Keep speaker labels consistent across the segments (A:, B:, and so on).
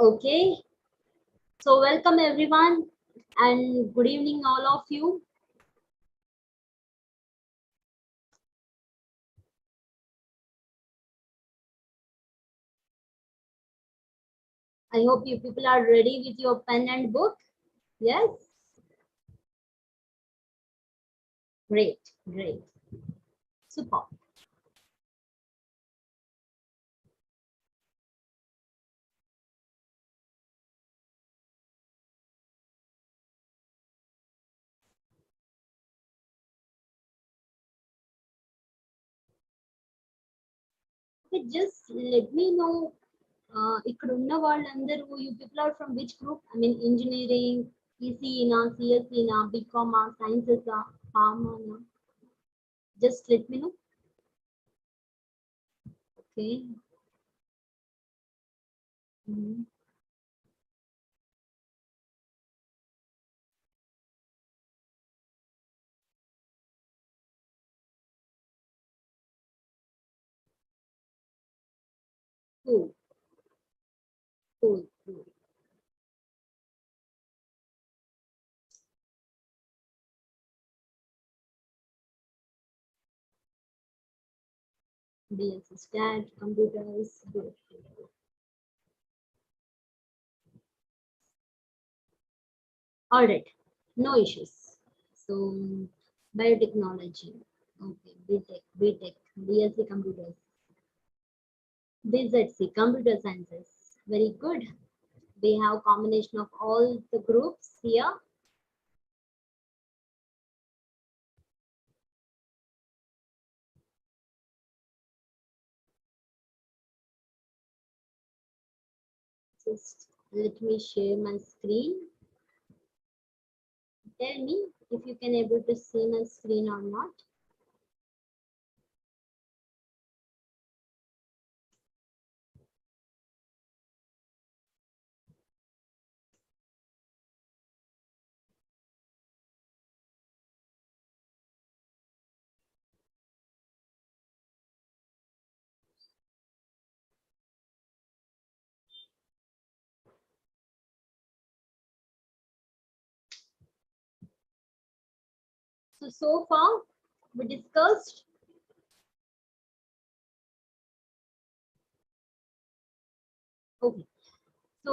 A: Okay, so welcome everyone and good evening all of you. I hope you people are ready with your pen and book. Yes, great, great, super. Okay, just let me know. ఇక్కడ ఉన్న వాళ్ళందరూ you people are from which group? I mean engineering, ECE na, CSE na, BCom, sciences, pharma na. Just let me know. Okay. Mhm. Cool, cool, cool. BSc Stat, computers, good. All right, no issues. So, biotechnology, okay, BTech, BSc computers, BZC, computer sciences, very good. We have combination of all the groups here. Just let me share my screen. Tell me if you can able to see my screen or not. So far we discussed okay. So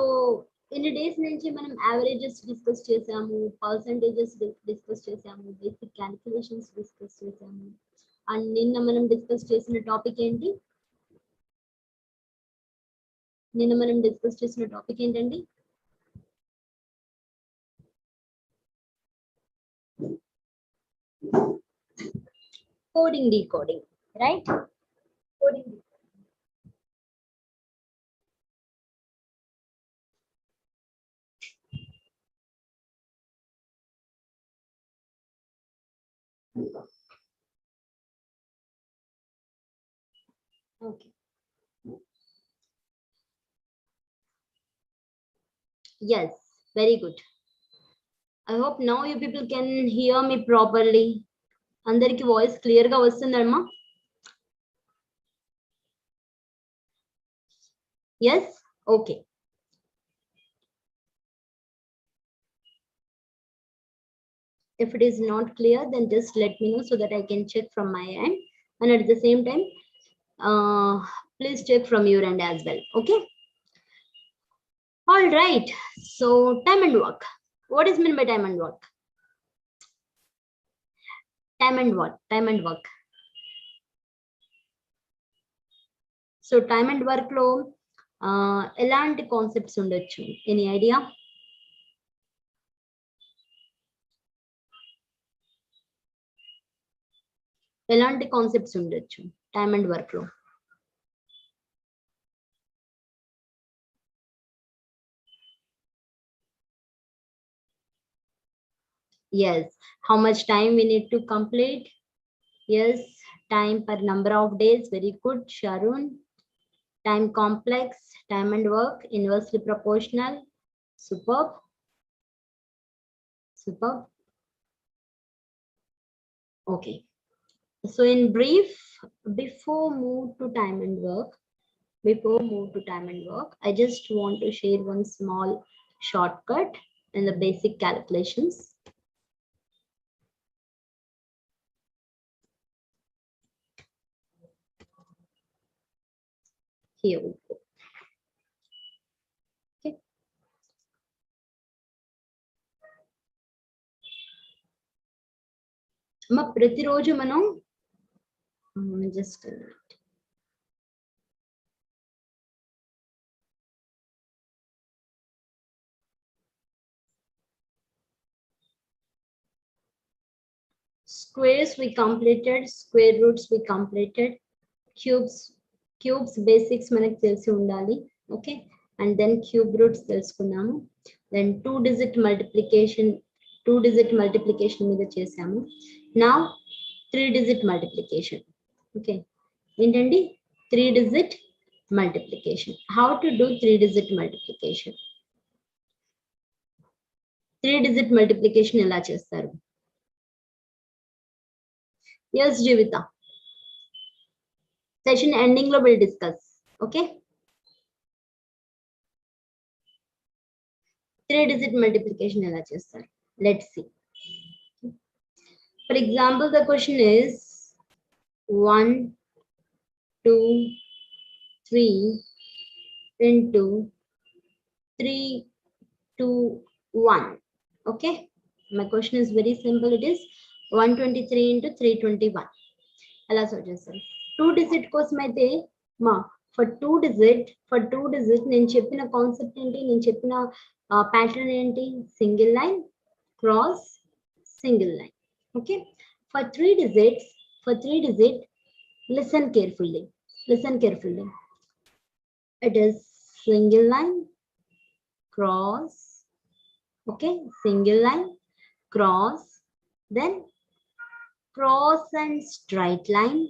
A: in a days నుంచి మనం averages discuss చేసాము, percentages discuss చేసాము, basic calculations discuss చేసాము. And నిన్న మనం discuss చేసిన topic ఏంటి? నిన్న మనం డిస్కస్ చేసిన టాపిక్ ఏంటండి? Coding decoding, right? Coding. Okay. Yes, very good. I hope now you people can hear me properly. అందరికి వాయిస్ క్లియర్ గా వస్తుందమ్మా? Yes? Okay. If it is not clear, then just let me know so that I can check from my end. And at the same time, please check from your end as well. Okay? All right. So time and work. What is meant by time and work? Time and what? Time and work. So time and work లో ఎలాంటి concepts ఉండొచ్చు? Any idea? ఎలాంటి concepts ఉండొచ్చు time and work లో? Yes, how much time we need to complete? Yes, time per number of days. Very good, Sharun. Time complex, time and work, inversely proportional. Superb. Superb. Okay. So in brief, before move to time and work, Before move to time and work, I just want to share one small shortcut in the basic calculations. Here we go. Okay. ప్రతిరోజు మనం just a minute. Squares we completed, square roots we completed, cubes basics మనకు తెలిసి ఉండాలి. Okay, and then cube roots తెలుసుకున్నాము. Then two digit multiplication మీద చేసాము. Now 3-digit multiplication. Okay, ఏంటండి 3-digit multiplication. How to do 3-digit multiplication? 3-digit multiplication ఎలా చేస్తారు? Yes, Jivita. Session ending lo will discuss. Okay. 3-digit multiplication ela chestar. Let's see. For example, the question is 1, 2, 3 into 3, 2, 1. Okay. My question is very simple. It is 123 into 321. అలా solve చేస్తాను. 2-digit కోసం అయితే for two digit నేను చెప్పిన concept ఏంటి, నేను చెప్పిన pattern ఏంటి? Single line cross single line. Okay, for three digit listen carefully. It is single line cross. Okay, single line cross, then cross and straight line,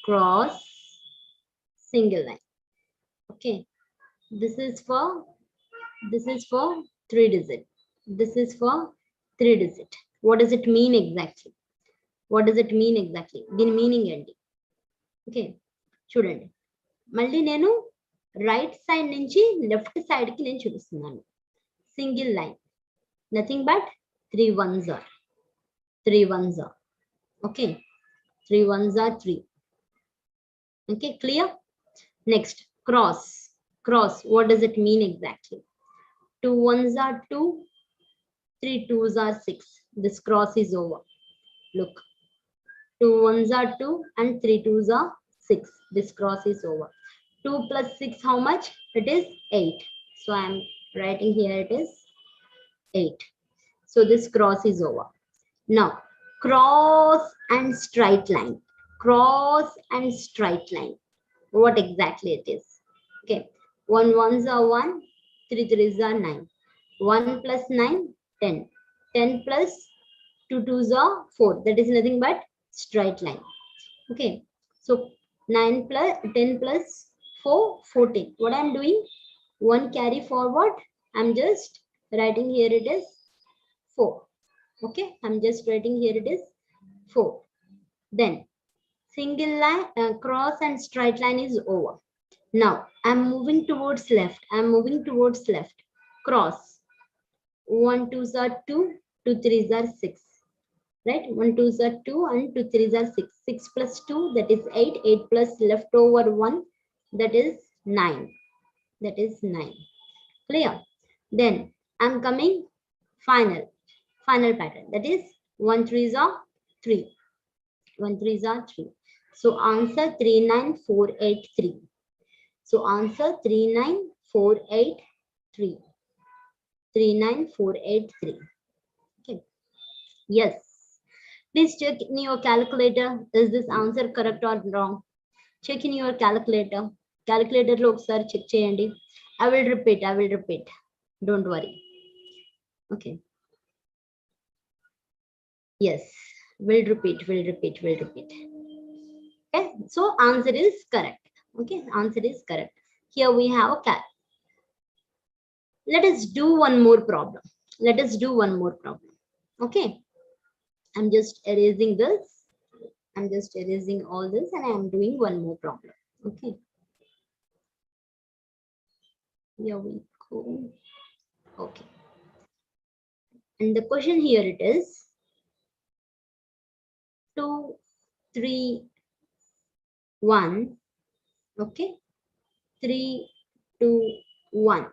A: cross, single line. Okay, this is for 3-digit. This is for 3-digit. What does it mean exactly? దీని meaning ఏంటి? Okay, చూడండి, మళ్ళీ నేను right side నుంచి left side కి నేను చూపిస్తున్నాను. Single line, nothing but 3 1s are. 3 1s are. Okay, 3 1s are 3. Okay, clear? Next, cross. What does it mean exactly? 2 1s are 2, 3 2s are 6. This cross is over. Look, 2 1s are 2 and 3 2s are 6. This cross is over. 2 plus 6, how much? It is 8. So I am writing here it is 8. So this cross is over. Now, cross and straight line. What exactly it is? Okay, 1 1s are 1, 3 3s are 9. 1 plus 9, 10. 10 plus 2 2s are 4. That is nothing but straight line. Okay, so 9 plus 10 plus 4, 14. What I am doing? 1 carry forward. I'm just writing here it is 4. Okay, I'm just writing here it is 4. Then single line, cross and straight line is over. Now I'm moving towards left. Cross. 1 2s are 2, 2 3s are 6. Right, 1 2s are 2 and 2 3s are 6. 6 plus 2, that is 8. 8 plus leftover 1, that is 9. Clear? Then I'm coming final pattern, that is 1 3s are 3. So answer 39483. So answer 39483. 39483. Okay, yes. Please check in your calculator. Is this answer correct or wrong? Check in your calculator. Calculator lo okasari check cheyandi. I will repeat. Don't worry. Okay. Yes, we'll repeat. Okay, so answer is correct. Okay, answer is correct. Here we have a cat. Let us do one more problem. Okay, I'm just erasing this. I'm just erasing all this and I'm doing one more problem. Okay. Here we go. Okay, and the question here it is 2 3 1. Okay, 3 2 1.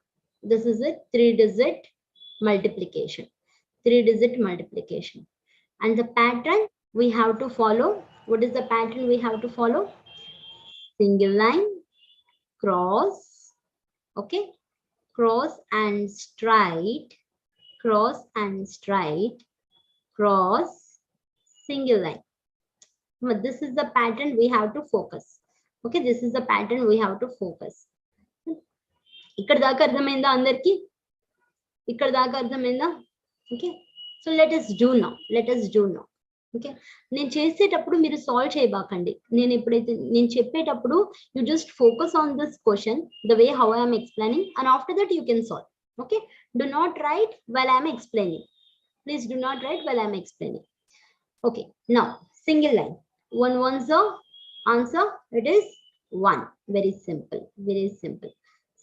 A: This is a 3-digit multiplication. 3-digit multiplication. And the pattern we have to follow. What is the pattern we have to follow? Single line, cross, okay, cross and straight, cross and straight, cross, single line. But this is the pattern we have to focus. Okay, this is the pattern we have to focus. ఇక్కడ దాకా అర్థమైందా అందరికి? ఇక్కడ దాకా అర్థమైందా? Okay, so let us do now. Let us do now. Okay, నేను చేసేటప్పుడు మీరు సాల్వ్ చేయబాకండి. నేను ఎప్పుడైతే నేను చెప్పేటప్పుడు you just focus on this question the way how I'm explaining and after that you can solve. Okay, do not right while I'm explaining. Please do not write while I'm explaining. Okay, now single line. 1 1's the answer. It is 1. Very simple. Very simple.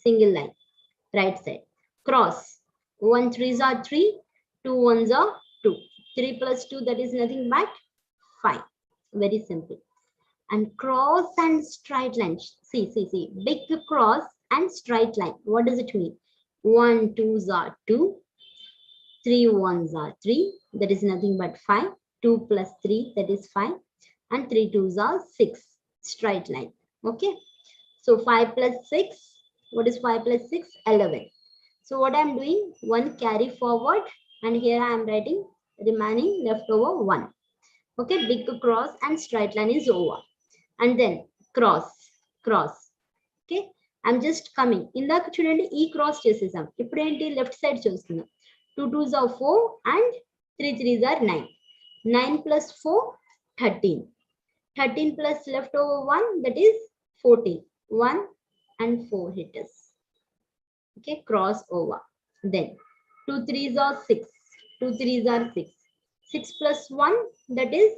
A: Single line. Right side. Cross. 1 3's are 3. 2 1's are 2. 3 plus 2, that is nothing but 5. Very simple. And cross and straight line. See. Big cross and straight line. What does it mean? 1 2's are 2. 3 1's are 3. That is nothing but 5. 2 plus 3, that is 5. And 3 2's are 6. Straight line. Okay. So 5 plus 6. What is 5 plus 6? 11. So what I am doing? 1 carry forward. And here I am writing remaining leftover 1. Okay. Big cross and straight line is over. And then cross. Okay. I'm just coming. ఇందాక చూడండి ఈ cross చేసేసాం. ఇప్పుడు ఏంటి left side చూస్తున్నాం. 2 2's are 4 and 3 3's are 9. 9 plus 4, 13. 13 plus leftover 1, that is 14. 1 and 4 hit us. Okay, cross over. Then 2 3's are 6. 2 3's are 6. 6 plus 1, that is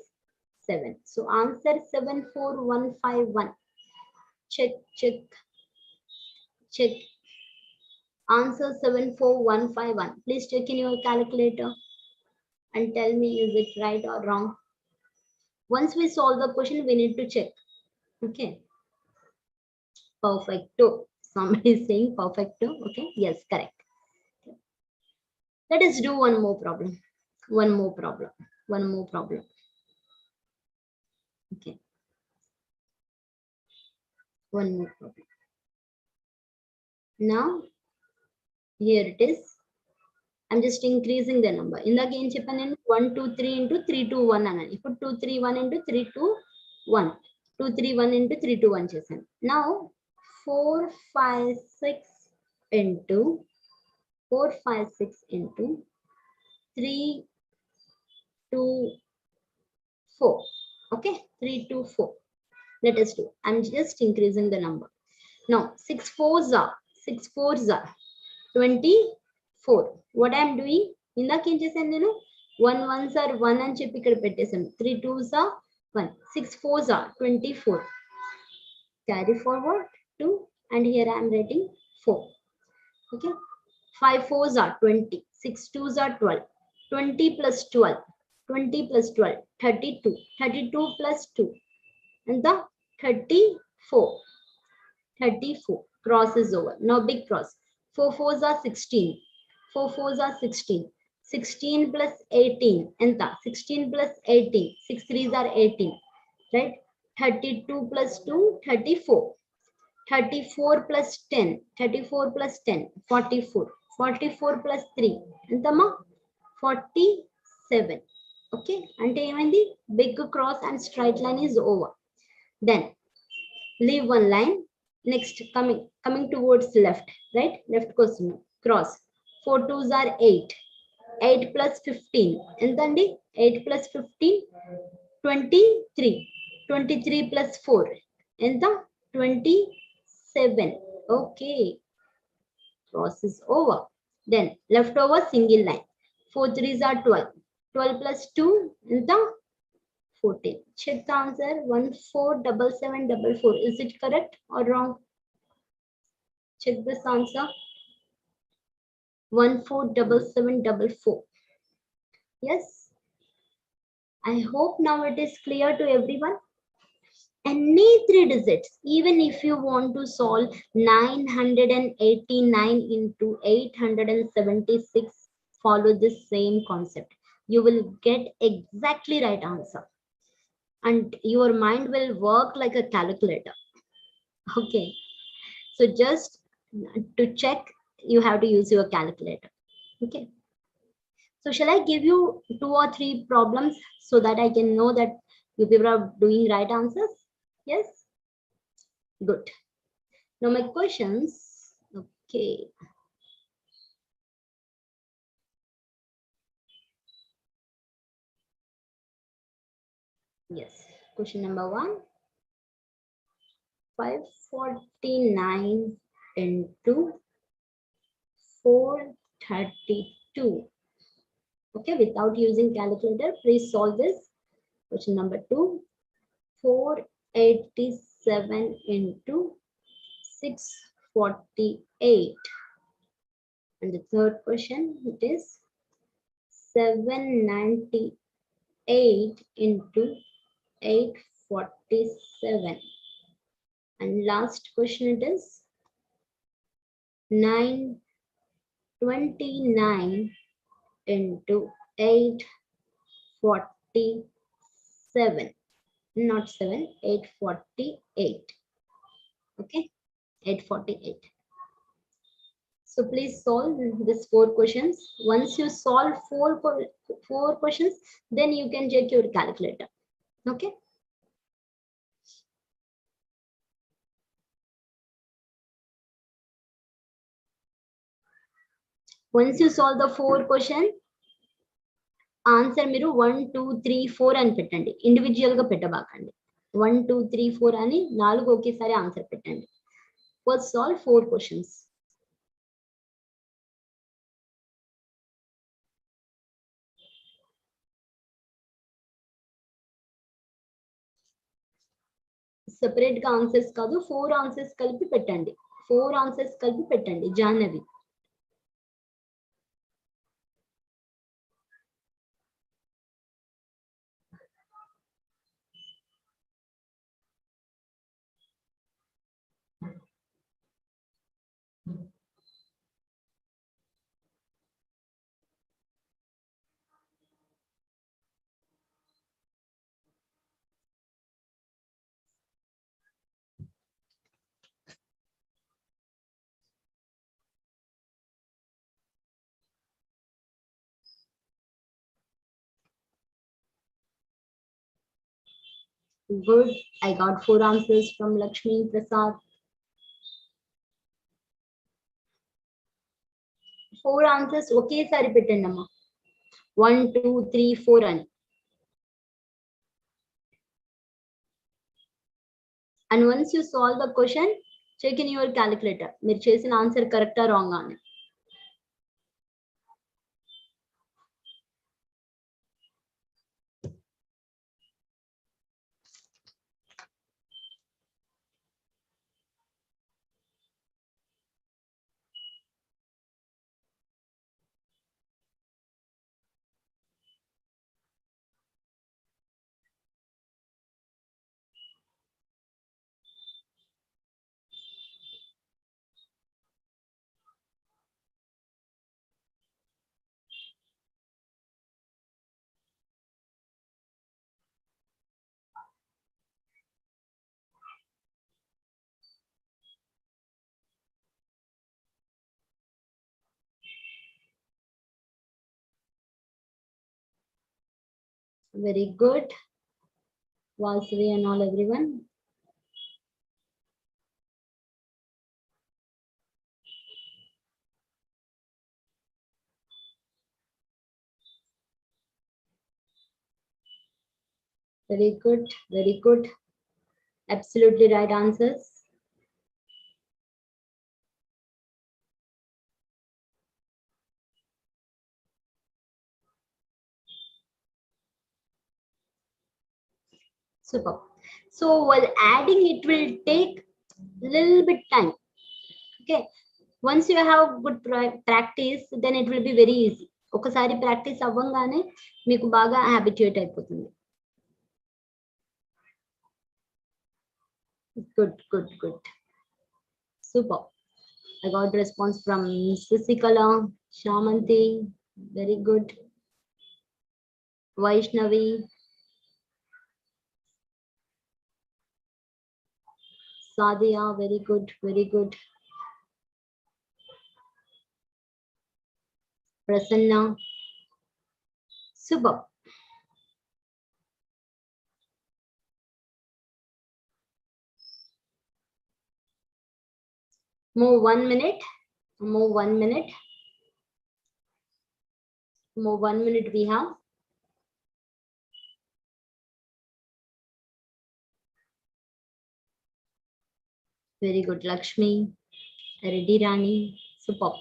A: 7. So answer 74151. Check. Answer 74151. Please check in your calculator and tell me is it right or wrong. Once we solve the question, we need to check. Okay. Perfecto. Somebody is saying perfecto. Okay. Yes, correct. Let us do one more problem. One more problem. Okay. One more problem. Now, here it is. I'm just increasing the number. In the game, 1 2 3 into 3 2 1 and if 2 3 1 into 3 2 1. 2 3 1 into 3 2 1. Now 4 5 6 into 3 2 4. Okay, 3 2 4. Let us do. I'm just increasing the number. Now 6 4's are 24. What I am doing? ఇందాక ఏం చేశాను నేను 1 1's are 1 అని చెప్పి ఇక్కడ పెట్టేసాను. 3 2's are 1. 6 4's are 24. Carry forward 2 and here I am writing 4. Okay. 5 4's are 20. 6 2's are 12. 20 plus 12. 32. 32 plus 2 and the 34. Cross is over. Now big cross. 4 4's are 16. 4 4's are 16. 16 plus 18. Enta 16 plus 18. 6 3's are 18. Right? 32 plus 2, 34. 34 plus 10. 44 plus 10. 44. 44 plus 3. Entama 47. Okay? Ante emindi big cross and straight line is over. Then leave one line. Next, coming towards left, right? Left question. Cross. 4 2's are 8. 8 plus 15. Entandi? 8 plus 15. 23. 23 plus 4. Enta? 27. Okay. Cross is over. Then leftover single line. 4 3's are 12. 12 plus 2. Enta? 14. Check the answer. 147744. Is it correct or wrong? Check this answer. 147744. Yes, I hope now it is clear to everyone. Any three digits, even if you want to solve 989 into 876, follow this same concept. You will get exactly right answer. And your mind will work like a calculator. Okay. So just to check, you have to use your calculator. Okay. So shall I give you 2 or 3 problems so that I can know that you people are doing right answers? Yes? Good. Now my questions. Okay. Yes. Question number 1. 549 into 432. Okay, without using calculator, please solve this. Question number 2. 487 into 648. And the third question, it is 798 into 847. And last question, it is 929 into 847. Not 7, 848. Okay, 848. So please solve these 4 questions. Once you solve four questions, then you can check your calculator. Okay. Once you solve the 4 question, answer మీరు 1 2 3 4 అని పెట్టండి, individual గా పెట్టబాకండి. 1 2 3 4 అని 4 ఒకేసారి answer పెట్టండి. First solve 4 questions. Separate గా answers కాదు, 4 answers కలిపి పెట్టండి. 4 ఆన్సర్స్ కలిపి పెట్టండి Jahnavi. Good. I got 4 answers from Lakshmi Prasad. 4 answers ఒకేసారి పెట్టండి అమ్మా. 1 2 3 4 అని. And once you solve the question, check in your calculator. మీరు చేసిన ఆన్సర్ కరెక్టా రాంగ్ అని. Very good. Vasavi and all everyone. Very good. Very good. Absolutely right answers. Super. So while adding, it will take little bit time. Okay. Once you have good practice, then it will be very easy. ఒకసారి practice అవ్వంగానే మీకు బాగా habituate అయిపోతుంది. Good. Super. I got response from Sisikala, Shamanti, very good. Vaishnavi, Sadia, very good. Prasanna, super. More 1 minute. More 1 minute we have. Very good, Lakshmi, Reddy Rani, super.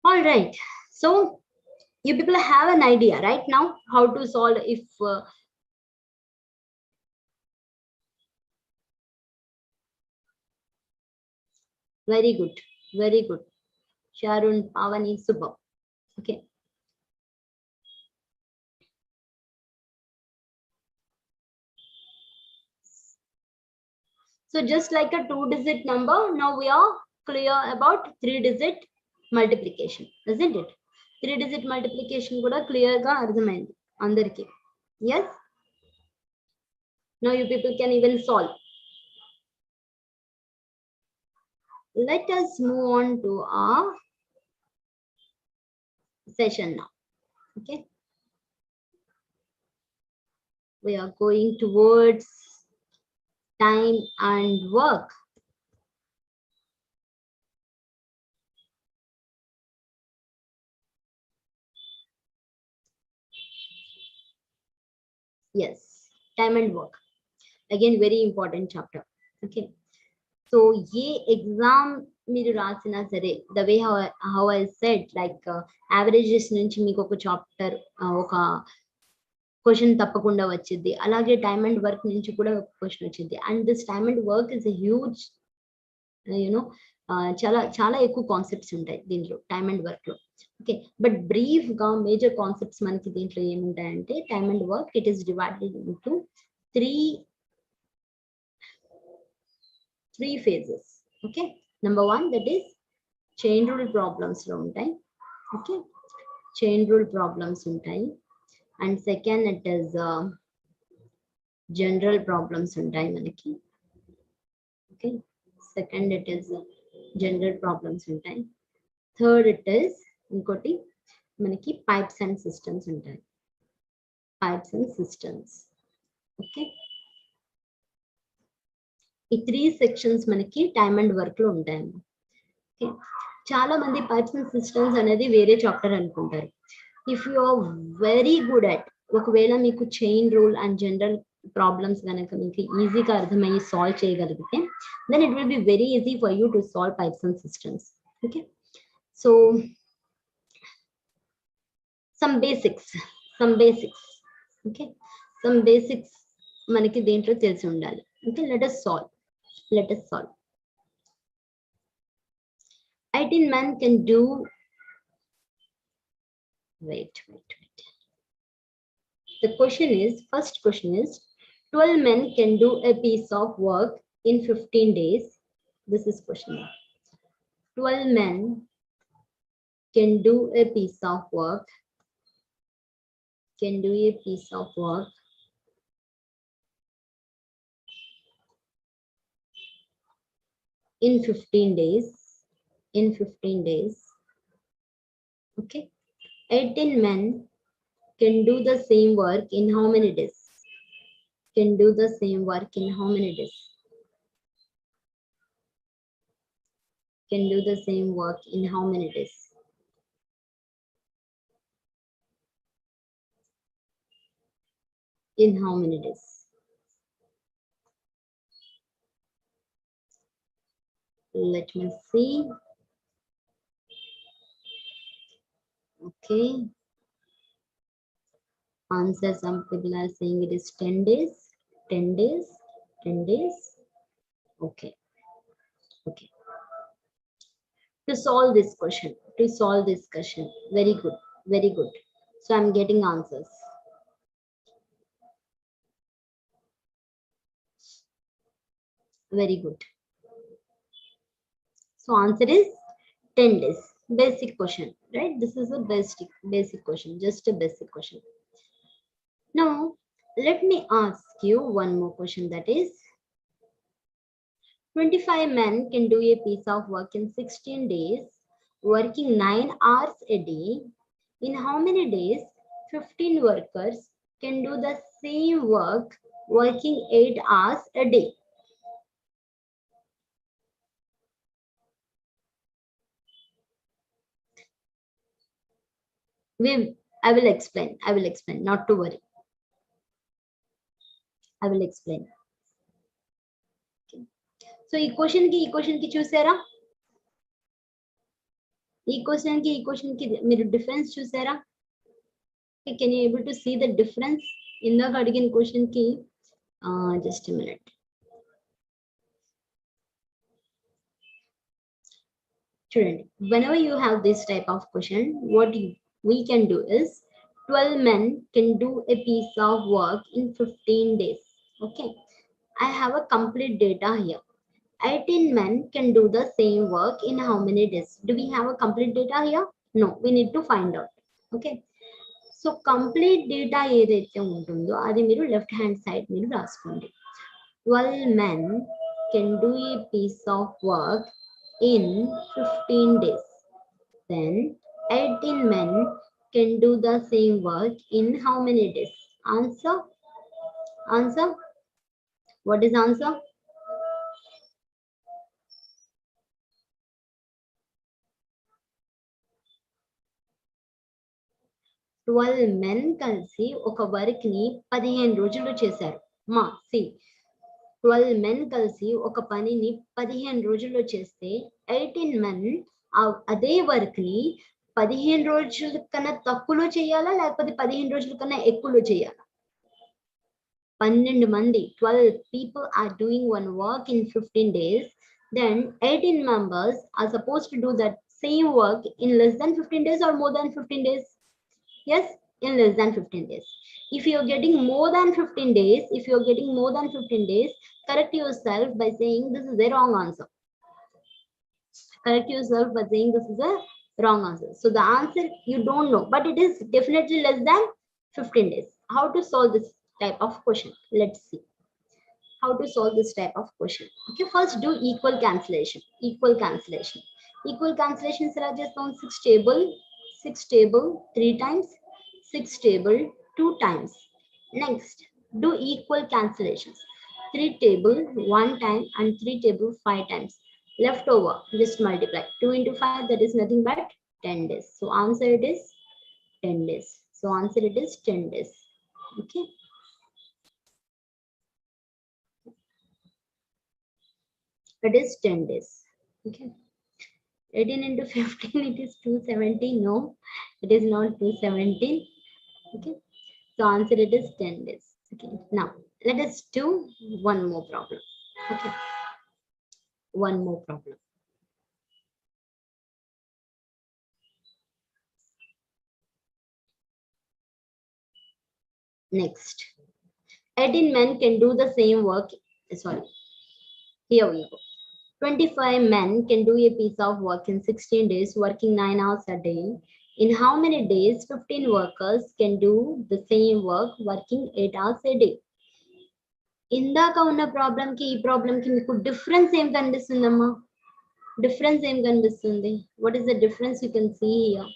A: All right, so you people have an idea right now how to solve if very good. Sharun, Pavani, super. Okay. So just like a 2-digit number, now we are clear about 3-digit multiplication, isn't it? 3-digit multiplication kuda clear ga ardhamaindi andariki. Yes. Now you people can even solve. Let us move on to our session now. Okay. We are going towards time and work. Yes, time and work. Again, very important chapter. Okay. So ye exam మీరు రాసినా సరే, the way how I said, like averages నుంచి మీకు ఒక chapter ఒక question తప్పకుండా వచ్చింది. అలాగే టైమ్ అండ్ వర్క్ నుంచి కూడా ఒక క్వశ్చన్ వచ్చింది. And this time and work is a huge you know చాలా ఎక్కువ కాన్సెప్ట్స్ ఉంటాయి దీంట్లో టైమ్ అండ్ వర్క్ లో. ఓకే, బట్ బ్రీఫ్ గా మేజర్ కాన్సెప్ట్స్ మనకి దీంట్లో ఏముంటాయంటే time and work it is divided into three phases. Okay, number 1, that is chain rule problems lo untai. Okay, chain rule problems untai. And second, it is general problems untai manaki. Okay, second it is general problems untai. Third it is inkoti manaki pipes and systems untai. Pipes and systems. Okay, ఈ 3 sections మనకి time and work లో ఉంటాయి. Okay, చాలా మంది pipes and systems అనేది వేరే chapter అనుకుంటారు. If you are very good at, ఒకవేళ మీకు chain rule and general problems కనుక మీకు ఈజీగా అర్థమయ్యి సాల్వ్ చేయగలిగితే then it will be very easy for you to solve pipes and systems. Okay, so some basics okay, some basics మనకి దేంట్లో తెలిసి ఉండాలి. Okay, let us solve. 18 men can do, wait. The question is, first question is 12 men can do a piece of work in 15 days. This is question 12 men can do a piece of work in 15 days. Okay, 18 men can do the same work in how many days? In how many days? Let me see. Okay, Answer, some people are saying it is 10 days, 10 days, 10 days. Okay, okay. To solve this question, very good, very good. So I'm getting answers. Very good. So answer is 10 days. Basic question, right? This is a basic question, just a basic question. Now, let me ask you one more question, that is 25 men can do a piece of work in 16 days, working 9 hours a day. In how many days 15 workers can do the same work working 8 hours a day? I will explain. Not to worry. I will explain. Okay. So, ఈ question కి చూసారా? ఈ question కి మీరు difference చూసారా? Can you able to see the difference? ఇందాక అడిగిన question కి just a minute. Student, whenever you have this type of question, what we can do is 12 men can do a piece of work in 15 days. Okay, I have a complete data here. 18 men can do the same work in how many days? Do we have a complete data here? No, we need to find out. Okay, so complete data ఏదైతే ఉంటుందో అది మీరు left hand side మీరు రాసుకోండి. 12 men can do a piece of work in 15 days. Then 18 men can do the same work in how many days? Answer? What is answer? 12 men కలిసి ఒక work ని 15 రోజుల్లో చేశారు. మా సి 12 men కలిసి ఒక పనిని 15 రోజుల్లో చేస్తే 18 men అదే వర్క్ ని 15 రోజుల కన్నా తక్కువలో చేయాలా లేకపోతే 15 రోజుల కన్నా ఎక్కువలో చేయాలా? 12 మంది 12 people are doing one work in 15 days, then 18 members are supposed to do that same work in less than 15 days or more than 15 days? Yes, in less than 15 days. If you're getting more than 15 days, correct yourself by saying this is a wrong answer. Correct yourself by saying this is a wrong answer. So the answer you don't know, but it is definitely less than 15 days. How to solve this type of question? Let's see how to solve this type of question. Okay, first do equal cancellation. Equal cancellation Rajesh, on 6 table 3 times, 6 table 2 times. Next, do equal cancellations. 3 table 1 time and 3 table 5 times. Left over, just multiply. 2 into 5, that is nothing but 10 days. So answer it is 10 days. So answer it is 10 days. Okay. It is 10 days. Okay. 18 into 15, it is 270. No, it is not 217. Okay. So answer it is 10 days. Okay. Now let us do one more problem. Okay. One more problem. Next. 18 men can do the same work. Sorry. Here we go. 25 men can do a piece of work in 16 days, working 9 hours a day. In how many days 15 workers can do the same work, working 8 hours a day? ఇందాక ఉన్న problem కి ఈ problem కి మీకు difference ఏం కనిపిస్తుందమ్మా? Difference ఏం కనిపిస్తుంది? What is the difference you can see here?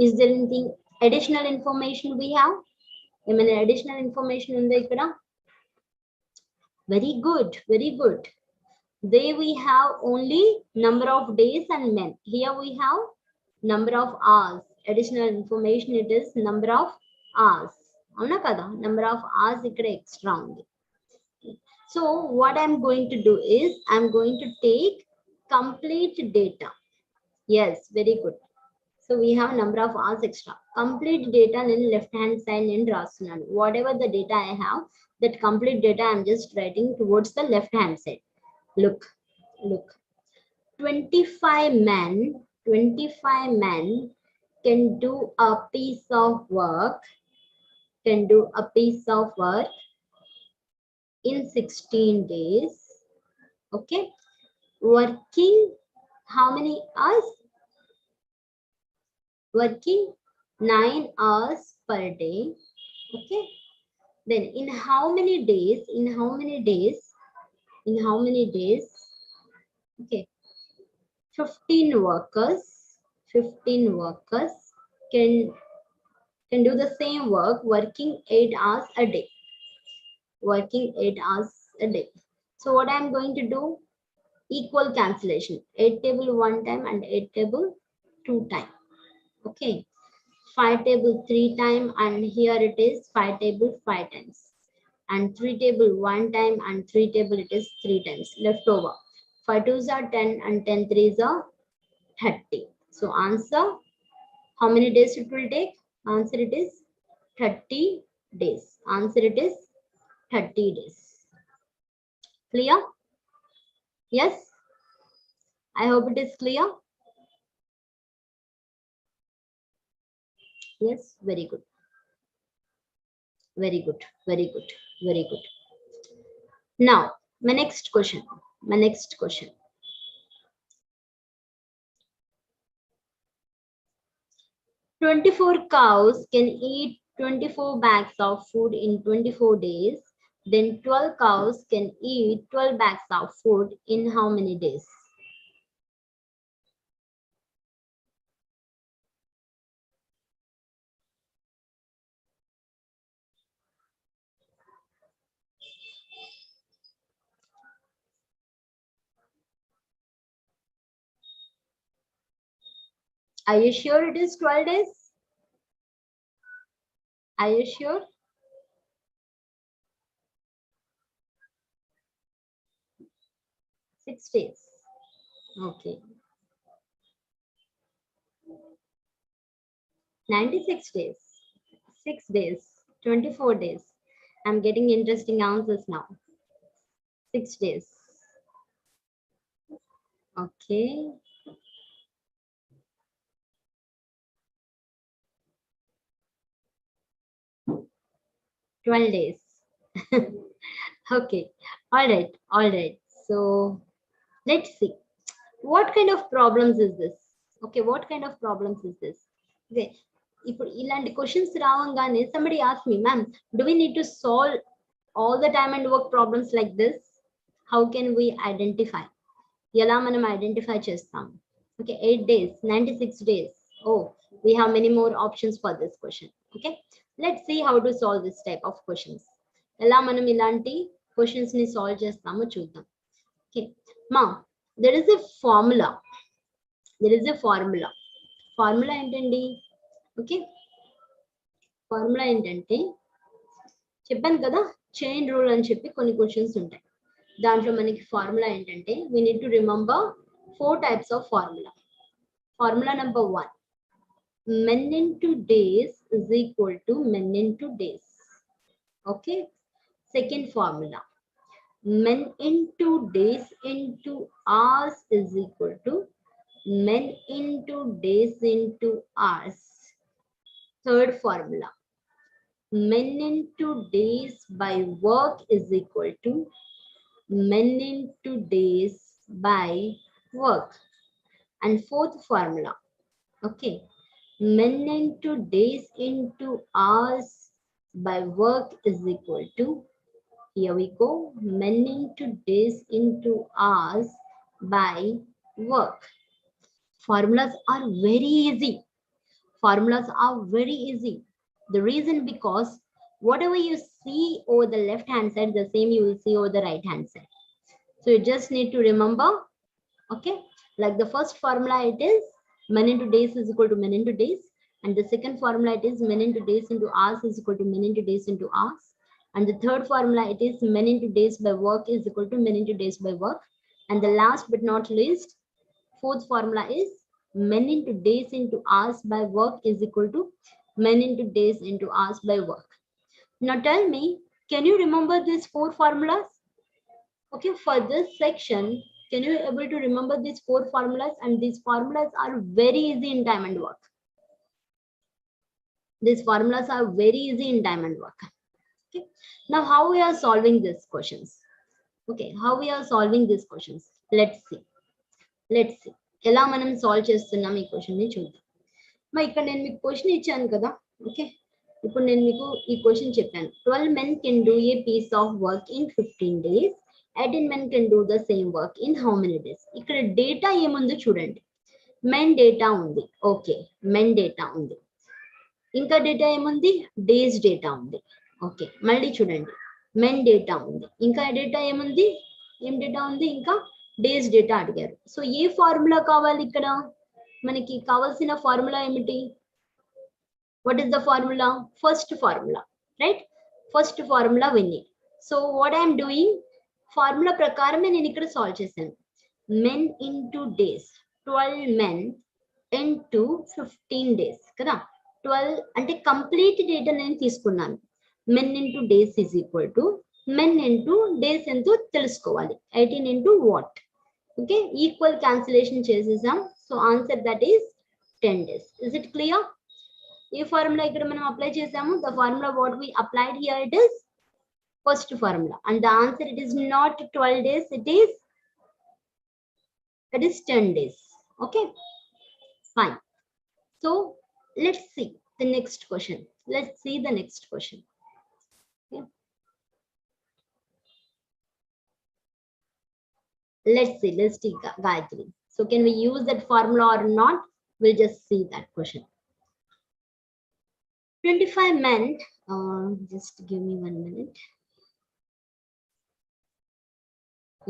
A: Is there anything additional information we have? ఏమైనా additional information ఉందా ఇక్కడ? Very good, very good. There we have only number of days and men. Here we have number of hours. Additional information, it is number of hours. Avuna kada? Number of hours ikkada extra undi. So what I'm going to do is I'm going to take complete data. Yes, very good. So we have number of hours extra. Complete data in left hand side in Rasunanu. Whatever the data I have, that complete data I'm just writing towards the left hand side. Look. 25 men can do a piece of work, in 16 days. Okay. Working how many hours? Working 9 hours per day. Okay. Then in how many days? Okay. 15 workers can do the same work working 8 hours a day. So what I'm going to do? Equal cancellation. 8 table 1 time and 8 table 2 time. Okay. 5 table 3 time and here it is 5 table 5 times. And 3 table 1 time and 3 table it is 3 times left over. 5 2s are 10 and 10 3s are 30. So answer, how many days it will take? Answer it is 30 days. Answer it is 30 days. Clear? Yes? I hope it is clear. Yes, very good. Very good. Now, my next question. 24 cows can eat 24 bags of food in 24 days. Then 12 cows can eat 12 bags of food in how many days? Are you sure it is 12 days? Are you sure? Six days. Okay. 96 days. 6 days. 24 days. I'm getting interesting answers now. 6 days. Okay. 12 days. Okay. All right. So let's see. What kind of problems is this? Okay, what kind of problems is this? Okay, ఇప్పుడు ఇలాంటి questions రావంగానే somebody asked me, ma'am, do we need to solve all the time and work problems like this? How can we identify? ఎలా మనం identify చేస్తాం? Okay, 8 days, 96 days. Oh, we have many more options for this question. Okay, let's see how to solve this type of questions. ఎలా మనం ఇలాంటి questions ని solve చేస్తామో చూద్దాం. Okay, ma, there is a formula. Formula ఏంటండి? Okay, formula ఏంటంటే చెప్పాను కదా, చైన్ రూల్ అని చెప్పి కొన్ని క్వశ్చన్స్ ఉంటాయి. దాంట్లో మనకి ఫార్ములా ఏంటంటే we need to remember 4 types of formula. Formula number 1, men into days is equal to men into days. Okay, second formula, men into days into hours is equal to men into days into hours. Third formula, men into days by work is equal to men into days by work. And fourth formula, okay, men into days into hours by work is equal to, here we go, men into days into hours by work. Formulas are very easy. The reason, because whatever you see over the left hand side, the same you will see over the right hand side. So you just need to remember. Okay, like the first formula, it is men into days is equal to men into days, and the second formula, it is men into days into hours is equal to men into days into hours, and the third formula, it is men into days by work is equal to men into days by work, and the last but not least, fourth formula is Men into days into hours by work is equal to men into days into hours by work. Now tell me, can you remember these four formulas? Okay, for this section, can you able to remember these four formulas? And these formulas are very easy in time and work. These formulas are very easy in time and work. Okay, now how we are solving these questions? Okay, how we are solving these questions? Let's see. ఎలా మనం solve చేస్తున్నాం ఈ question ని చూద్దాం. మరి ఇక్కడ నేను మీకు క్వశ్చన్ ఇచ్చాను కదా. ఓకే, ఇప్పుడు నేను మీకు ఈ క్వశ్చన్ చెప్పాను. 12 men can do a piece of work in 15 days. 18 men can do the same work in how many days? ఇక్కడ డేటా ఏముందో చూడండి. మెన్ డేటా ఉంది. ఓకే, మెన్ డేటా ఉంది. ఇంకా డేటా ఏముంది? డేస్ డేటా ఉంది. ఓకే, మళ్ళీ చూడండి, మెన్ డేటా ఉంది. ఇంకా డేటా ఏముంది? ఏం డేటా ఉంది? ఇంకా డేస్ డేటా అడిగారు. సో ఏ ఫార్ములా కావాలి ఇక్కడ? మనకి కావాల్సిన ఫార్ములా ఏమిటి? What is the formula? First formula, right? First formula we need. So what I'm doing, formula ప్రకారమే నేను ఇక్కడ సాల్వ్ చేశాను. Men into days, 12 men into 15 days కదా. 12 అంటే కంప్లీట్ డేటా నేను తీసుకున్నాను. Men into days is equal to men into days ఎంతో తెలుసుకోవాలి. 18 into what? Okay, equal cancellation చేసేసాం. So answer that is 10 days. Is it clear? ఈ formula ఇక్కడ మనం అప్లై చేసాము. The formula what we applied here, it is first formula. And the answer it is not 12 days, it is 10 days. Okay, fine. So let's see the next question. Okay. Let's see Gayatri. So can we use that formula or not? We'll just see that question. 25 men, just give me 1 minute.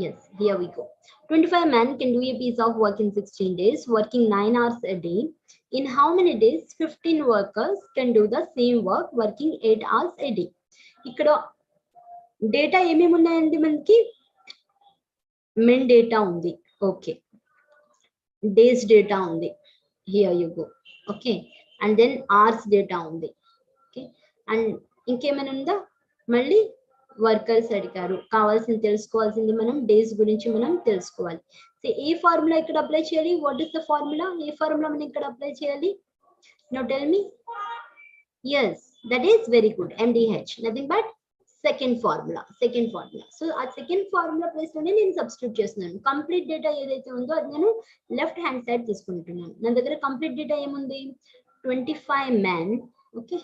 A: Yes, here we go. 25 men can do a piece of work in 16 days, working 9 hours a day. In how many days 15 workers can do the same work, working 8 hours a day? ఇక్కడ data ఏమేమి ఉన్నాయండి? మనకి men data ఉంది. Okay, days data ఉంది. Here you go. Okay, and then hours data ఉంది. Okay, and ఇంకేమైనా ఉందా? మళ్ళీ వర్కర్స్ అడిగారు. కావాల్సింది తెలుసుకోవాల్సింది మనం డేస్ గురించి మనం తెలుసుకోవాలి. సో ఏ ఫార్ములా ఇక్కడ అప్లై చేయాలి? What is the formula? A formula మనం ఇక్కడ అప్లై చేయాలి? Now tell me. yes, that is very good. MDH, nothing but second formula. So ఆ సెకండ్ ఫార్ములా ప్లేస్ లోనే నేను సబ్స్టిట్యూట్ చేస్తున్నాను. కంప్లీట్ డేటా ఏదైతే ఉందో అది నేను లెఫ్ట్ హ్యాండ్ సైడ్ తీసుకుంటున్నాను. నా దగ్గర కంప్లీట్ డేటా ఏముంది? 25 men. Okay,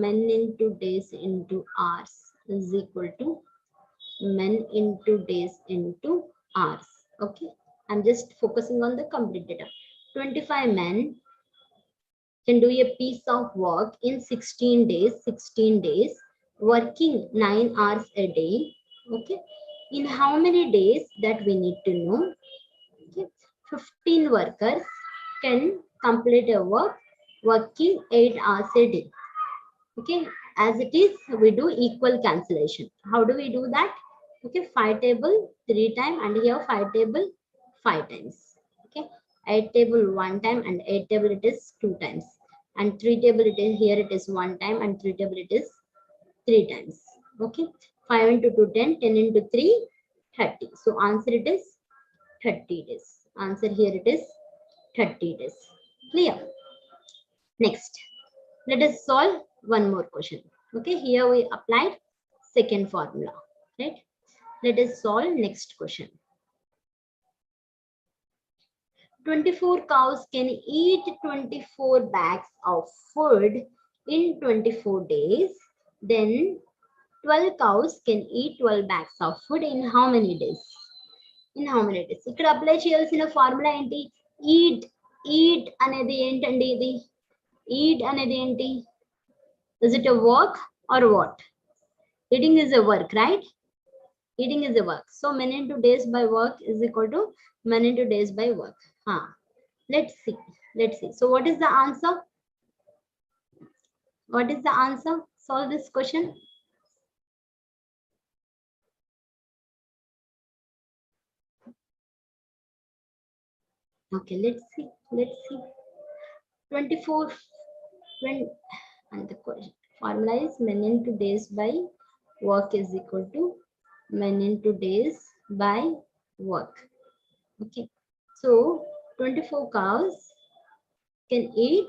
A: men into days into hours is equal to men into days into hours. Okay, I'm just focusing on the complete data. 25 men can do a piece of work in 16 days, working 9 hours a day. Okay, in how many days? That we need to know. Okay, 15 workers can complete a work working 8 hours a day. Okay, as it is, we do equal cancellation. How do we do that? Okay, 5 table 3 times, and here 5 table 5 times. Okay, 8 table 1 time, and 8 table it is 2 times, and 3 table it is here it is 1 time, and 3 table it is 3 times. Okay, 5 into 2 10, 10 into 3 30. So answer it is 30 days. Answer here it is 30 days. Clear? Next, let us solve one more question. Okay, here we applied second formula, right? Let us solve next question. 24 cows can eat 24 bags of food in 24 days. Then 12 cows can eat 12 bags of food in how many days? ఇక్కడ apply చేయాల్సిన formula ఏంటి? Eat అనేది ఏంటండి? ఇది eat అనేది ఏంటి? Is it a work or what? Eating is a work, right? Eating is a work. So men into days by work is equal to men into days by work. Let's see. So what is the answer? Solve this question. Okay, let's see. let's see. 24 when, and the question formula is men into days by work is equal to men into days by work. Okay, so 24 cows can eat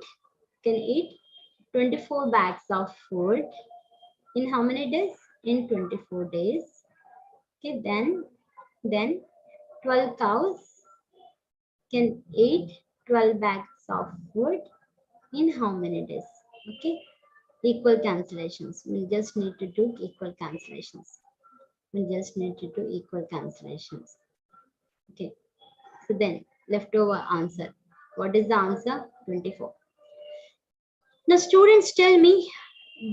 A: 24 bags of food in how many days? In 24 days. Okay, then 12 cows can eat 12 bags of food in how many days? Okay, equal cancellations. We just need to do equal cancellations. We just need to do equal cancellations. Okay, so then leftover answer. What is the answer? 24. Now students tell me,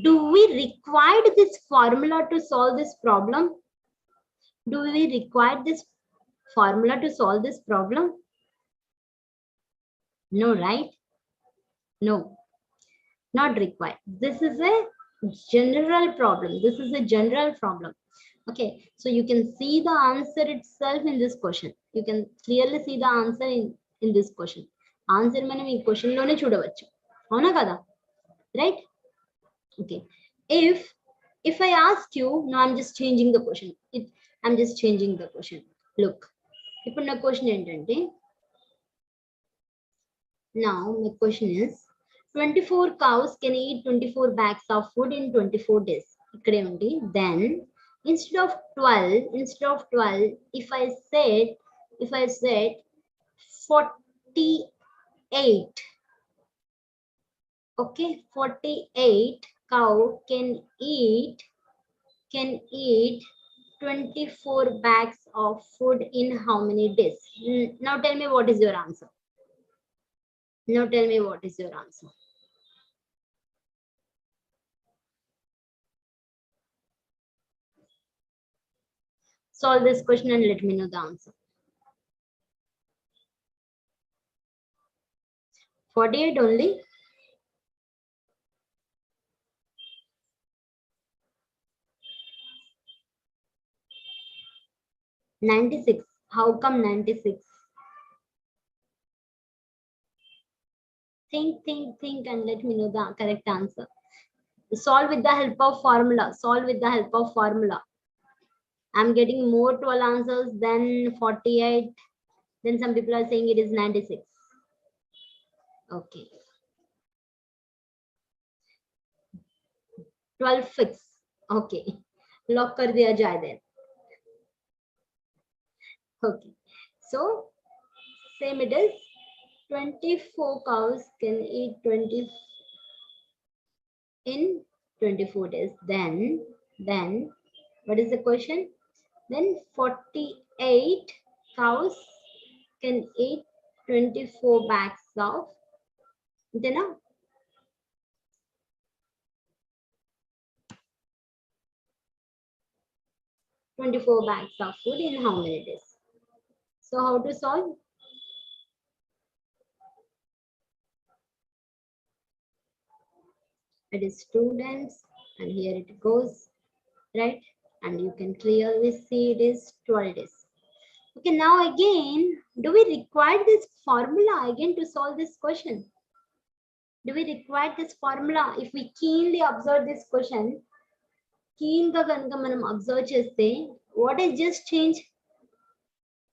A: do we require this formula to solve this problem? Do we require this formula to solve this problem? No, right? No, not required. This is a general problem. This is a general problem. Okay, so you can see the answer itself in this question. You can clearly see the answer in this question. Answer మనం ఈ question లోనే చూడవచ్చు. అవునా కదా? Right? Okay. If I ask you, now I'm just changing the question. I'm just changing the question. Look. ఇప్పుడు నా question ఏంటంటే, now my question is 24 cows can eat 24 bags of food in 24 days. ఇక్కడే ఉంది. Then instead of 12, if I said 48, okay, 48 cow can eat 24 bags of food in how many days? Now tell me what is your answer. Now tell me what is your answer. Solve this question and let me know the answer. 48 only. $96. How come 96? Think and let me know the correct answer. Solve with the help of formula. Solve with the help of formula. I'm getting more 12 answers than 48. Then some people are saying it is 96. Okay. 12 fix. Okay. Lock kar diya jaye then. Okay. So same it is. 24 cows can eat 20 in 24 days. Then what is the question? Then 48 cows can eat 24 bags of dinner. 24 bags of food in how many days? So how to solve? It is students, and here it goes, right? And you can clearly see it is 12 days. Okay, now again, do we require this formula again to solve this question? Do we require this formula? If we keenly observe this question, keen ga ganaka manam observe cheste, what is just change?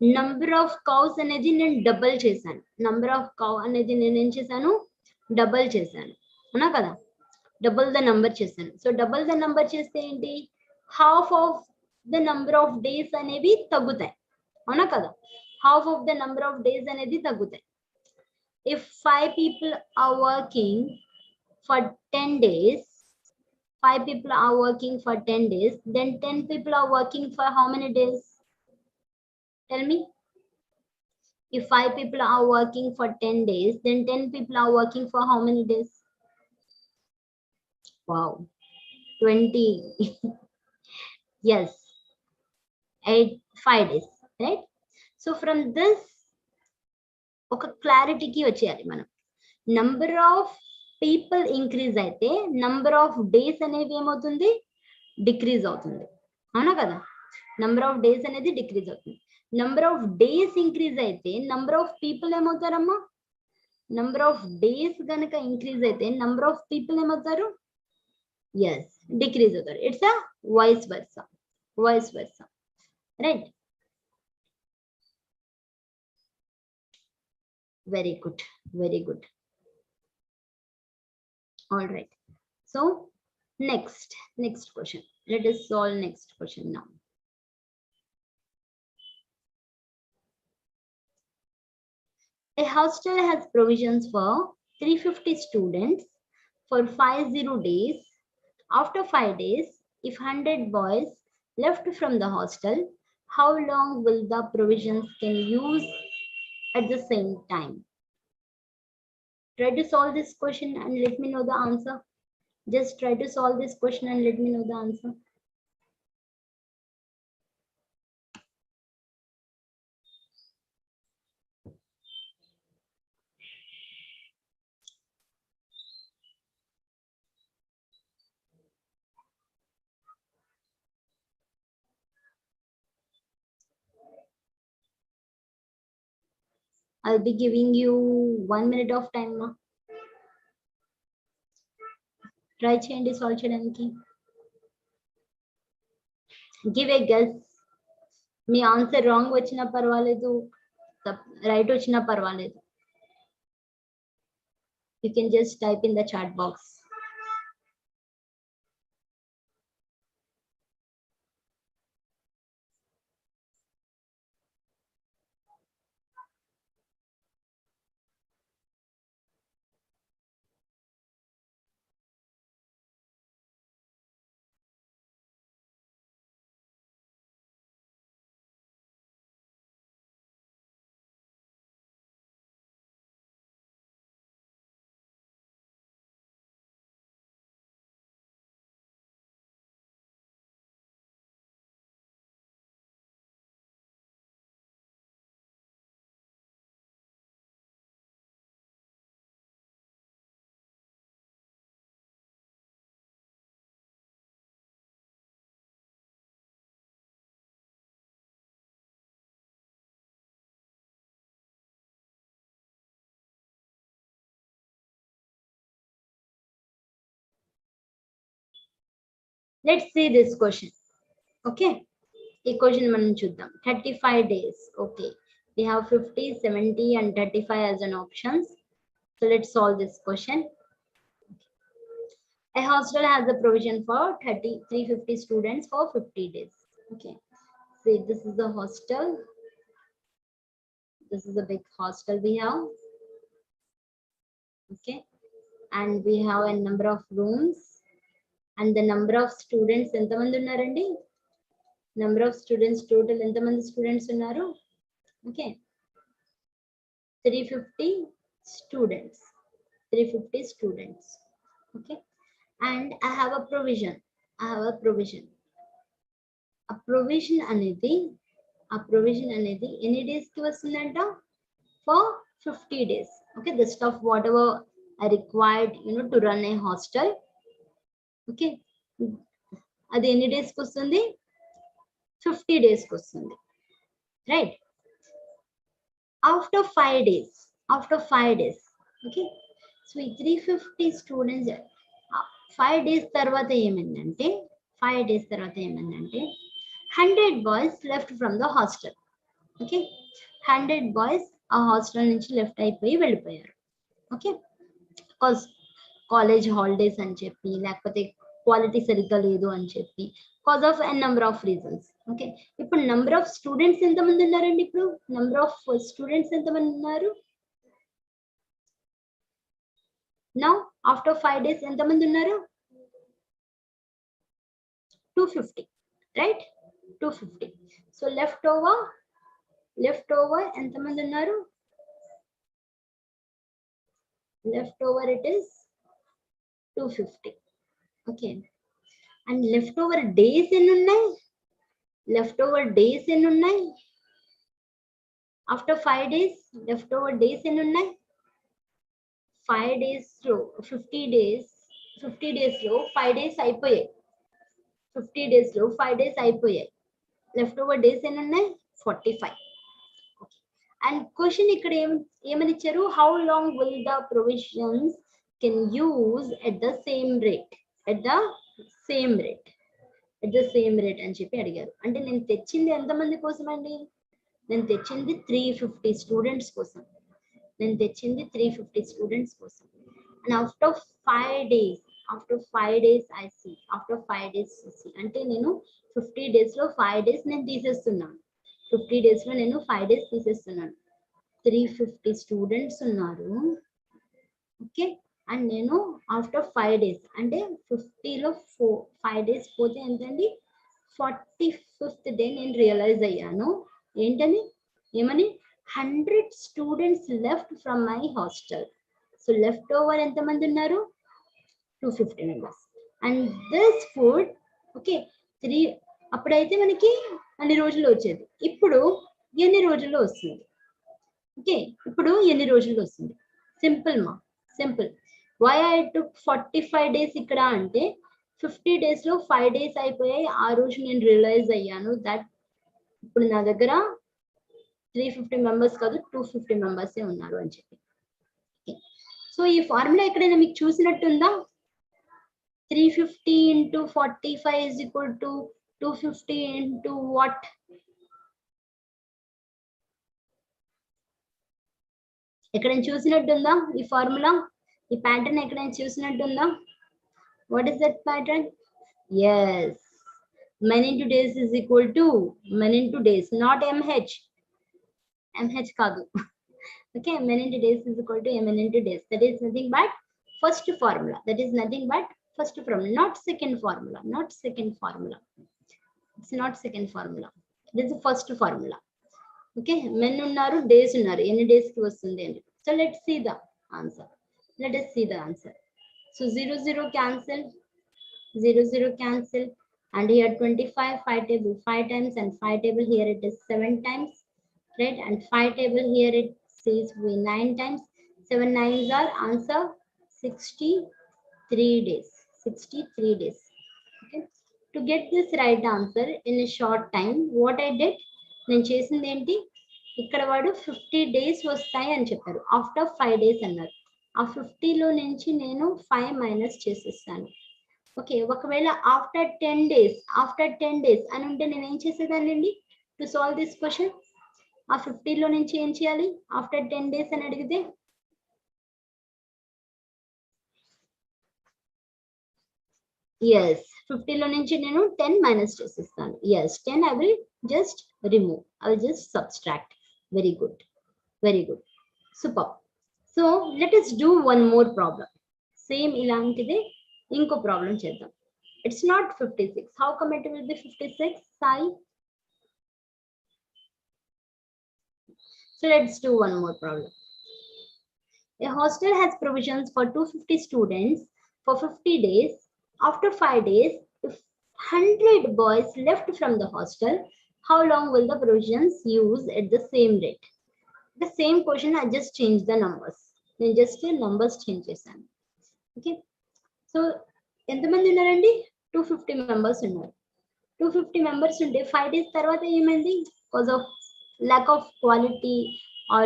A: Number of cows anedi nenu double chesanu. Number of cow anedi nenu em chesanu? Double chesanu. Avuna kada? Double the number chesanu. So double the number cheste enti? Half of the number of days అనేవి తగ్గుతాయి. అవునా కదా? Half of the number of days అనేది తగ్గుతాయి. If 5 people are working for 10 days, 5 people are working for 10 days, then 10 people are working for how many days? Tell me. If 5 people are working for 10 days, then 10 people are working for how many days? Wow, 20. Yes, 5 days, right? So from this, ఒక క్లారిటీకి వచ్చేయాలి మనం. Number of people increase అయితే number of days అనేవి ఏమవుతుంది? Decrease అవుతుంది. అవునా కదా? నంబర్ ఆఫ్ డేస్ అనేది డిక్రీజ్ అవుతుంది. నంబర్ ఆఫ్ డేస్ ఇంక్రీజ్ అయితే నంబర్ ఆఫ్ పీపుల్ ఏమవుతారమ్మా? నెంబర్ ఆఫ్ డేస్ గనక ఇంక్రీజ్ అయితే నెంబర్ ఆఫ్ పీపుల్ ఏమవుతారు? ఎస్, డిక్రీజ్ అవుతారు. It's a vice versa, vice versa, right? Very good, very good. All right. So next question. Let us solve next question now. A hostel has provisions for 350 students for 50 days. After 5 days, if 100 boys left from the hostel, how long will the provisions can use at the same time? Try to solve this question and let me know the answer. Just try to solve this question and let me know the answer. I'll be giving you 1 minute of time now. Try చేయండి solve చేయడానికి. Give a guess. Me answer wrong వచ్చినా పర్వాలేదు, right వచ్చినా పర్వాలేదు. You can just type in the chat box. Let's see this question. Okay, ఈ question మనం చూద్దాం. 35 days. Okay, we have 50, 70 and 35 as an options. So let's solve this question. A hostel has a provision for 350 students for 50 days. Okay, see, this is the hostel. This is a big hostel we have. Okay, and we have a number of rooms and the number of students ఎంతమంది ఉన్నారండి? Number of students total ఎంతమంది students ఉన్నారు? Okay, 350 students. 350 students. Okay, and I have a provision. A provision అనేది ఎన్ని days కి వస్తుందంట? For 50 days. Okay, the stuff whatever I required, to run a hostel. Okay, అది ఎన్ని డేస్ కి వస్తుంది? 50 days కి వస్తుంది, right? After 5 days, okay, so 350 students 5 days తర్వాత ఏమైందంటే 100 boys left from the hostel. Okay, 100 boys ఆ హాస్టల్ నుంచి లెఫ్ట్ అయిపోయి వెళ్ళిపోయారు. ఓకే, కాలేజ్ హాలిడేస్ అని చెప్పి, లేకపోతే క్వాలిటీ సరిగ్గా లేదు అని చెప్పి, cause of n number of reasons. Okay, ఇప్పుడు నెంబర్ ఆఫ్ స్టూడెంట్స్ ఎంతమంది ఉన్నారండి? ఇప్పుడు నెంబర్ ఆఫ్ స్టూడెంట్స్ ఎంతమంది ఉన్నారు? నౌ ఆఫ్టర్ 5 days ఎంతమంది ఉన్నారు? 250, రైట్? 250. సో లెఫ్ట్ ఓవర్ ఎంతమంది ఉన్నారు? Left over it is 250. Okay, and leftover days ఎన్ని ఉన్నాయి? After 5 days leftover days ఎన్ని ఉన్నాయి? 5 days లో 50 days లో 5 days అయిపోయాయి. 50 days లో 5 days అయిపోయాయి. లెఫ్ట్ ఓవర్ డేస్ ఎన్ని ఉన్నాయి? 45. Okay, అండ్ క్వశ్చన్ ఇక్కడ ఏమని ఇచ్చారు, how long will the provisions can use at the same rate, at the same rate, at the same rate అని చెప్పి అడిగారు. అంటే నేను తెచ్చింది ఎంతమంది కోసం అండి, నేను తెచ్చింది 350 స్టూడెంట్స్ కోసం, నేను తెచ్చింది 350 స్టూడెంట్స్ కోసం. And after 5 days, after 5 days I see, after 5 days see అంటే నేను 50 days లో 5 days నేను తీసేస్తున్నాను, 50 days లో నేను 5 days తీసేస్తున్నాను. 350 స్టూడెంట్స్ ఉన్నారు, ఓకే. అండ్ నేను ఆఫ్టర్ 5 days అంటే 50లో 5 days పోతే ఎంతండి, 45th డే నేను రియలైజ్ అయ్యాను ఏంటని, ఏమని, 100 students left from my hostel. So left over ఎంతమంది ఉన్నారు, 250 members. And this food, okay, 3 అప్పుడైతే మనకి అన్ని రోజుల్లో వచ్చేది, ఇప్పుడు ఎన్ని రోజుల్లో వస్తుంది, ఓకే, ఇప్పుడు ఎన్ని రోజుల్లో వస్తుంది. సింపుల్ మా, simple. Why I took 45 days ఇక్కడ అంటే 50 days లో 5 days అయిపోయాయి, ఆ రోజు నేను రియలైజ్ అయ్యాను దట్ ఇప్పుడు నా దగ్గర 350 మెంబర్స్ కాదు 250 మెంబర్సే ఉన్నారు అని చెప్పి. సో ఈ ఫార్ములా ఎక్కడైనా మీకు చూసినట్టుందా, 350 into 45 is equal to 250 into what? ఎక్కడైనా చూసినట్టుందా ఈ ఫార్ములా, ఈ ప్యాటర్న్ ఎక్కడైనా చూసినట్టుందా? What is that pattern? Yes, men into days is equal to men into days, not mh, mh కాదు. Okay, men into days is equal to men into days. That is nothing but first formula. That is nothing but first formula, not second formula, not second formula. It's not second formula. This is the first formula. Okay, men unnaru, days unnaru, any days ki vastundi ani. So let's see the answer. Let us see the answer. So 0 0 cancel, 0 0 cancel, and here 25 5 table 5 times, and 5 table here it is 7 times, right? And 5 table here it says we 9 times, 7 9s are answer 63 days, 63 days. Okay, to get this right answer in a short time, what I did, నేను చేసింది ఏంటి, ఇక్కడ వాడు 50 days వస్తాయి అని చెప్పారు, after 5 days అన్నారు, ఆ 50లో నుంచి నేను 5 మైనస్ చేసేస్తాను. ఓకే, ఒకవేళ ఆఫ్టర్ 10 days, ఆఫ్టర్ 10 days అని ఉంటే నేను ఏం చేసేదానండి, టు సాల్వ్ దిస్ క్వశ్చన్, ఆ 50లో నుంచి ఏం చేయాలి, ఆఫ్టర్ 10 days అని అడిగితే, ఎస్ 50లో నుంచి నేను 10 మైనస్ చేసేస్తాను. Yes 10 I will just remove, I will just subtract. Very good, very good, super. So let us do one more problem. Same ఇలాంటిదే ఇంకో ప్రాబ్లం చేద్దాం. It's not 56. How come it will be 56, Sai? So let's do one more problem. A hostel has provisions for 250 students for 50 days. After 5 days, if 100 boys left from the hostel, how long will the provisions use at the same rate? The same question, I just changed the numbers. నేను just numbers change చేశాను. Okay, so ఎంతమంది ఉన్నారండి, 250 members ఉన్నారు. 250 members ఉంటే 5 days తర్వాత ఏమైంది, because of lack of quality or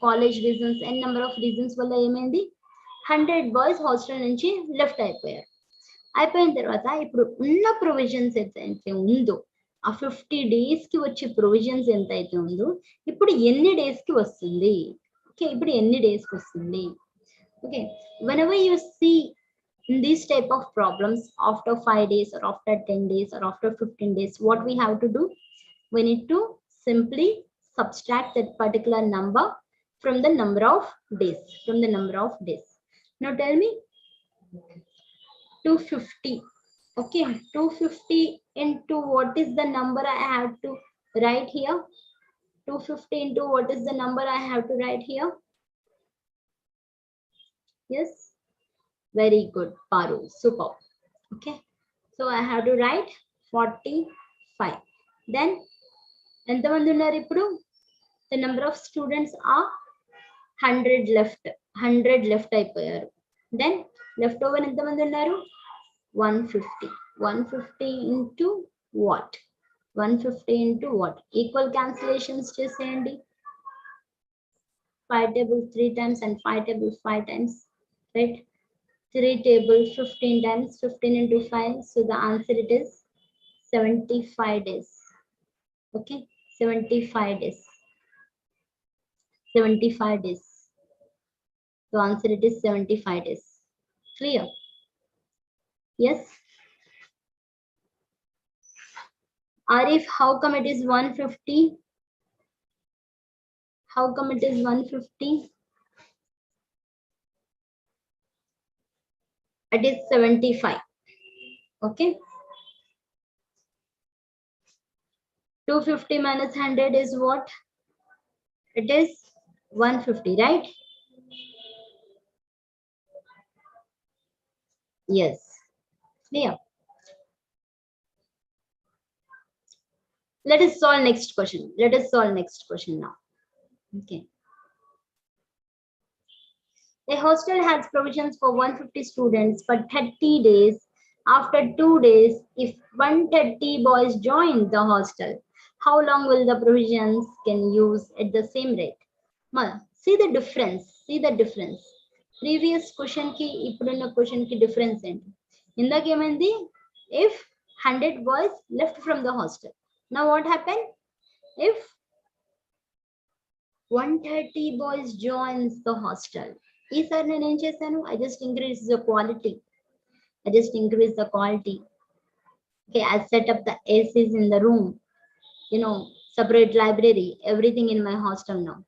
A: college reasons and number of reasons వల్ల ఏమైంది, 100 బాయ్స్ హాస్టల్ నుంచి లెఫ్ట్ అయిపోయారు. అయిపోయిన తర్వాత ఇప్పుడు ఉన్న ప్రొవిజన్స్ ఎంతైతే ఉందో, ఆ 50 days కి వచ్చే ప్రొవిజన్స్ ఎంత అయితే ఉందో, ఇప్పుడు ఎన్ని డేస్ కి వస్తుంది, ఓకే, ఇప్పుడు ఎన్ని డేస్ కి వస్తుంది. Okay, whenever you see in these type of problems after 5 days or after 10 days or after 15 days, what we have to do, we need to simply subtract that particular number from the number of days, from the number of days. Now tell me, 250, okay, 250 into what is the number I have to write here, 250 into what is the number I have to write here? Yes, very good, Paru, super. Okay, so I have to write 45. Then ఎంతమంది ఉన్నారు ఇప్పుడు, the number of students are 100 left అయిపోయారు. Then left over ఎంతమంది ఉన్నారు, 150. 150 into what, 150 into what, equal cancellations చేసేయండి. 5 tables 3 times and 5 tables 5 times, right? 3 tables 15 times, 15 into 5. So the answer it is 75 days. Okay, 75 days. 75 days. The answer it is 75 days. Clear? Yes. Arif, how come it is 150? How come it is 150? It is 75. Okay. 250 minus 100 is what? It is 150, right? Yes. Clear. Let us solve next question. Let us solve next question now. Okay. A hostel has provisions for 150 students for 30 days. After 2 days, if 130 boys join the hostel, how long will the provisions can use at the same rate? See the difference. See the difference. Previous question ki ippudunna question ki difference enti. Indaka emindi? If 100 boys left from the hostel. Now what happened? If 130 boys joins the hostel. ఈసారి నేను ఏం చేశాను? I just increase the quality. I just increase the quality. Okay, I set up the ACs in the room. You know, separate library, everything in my hostel now.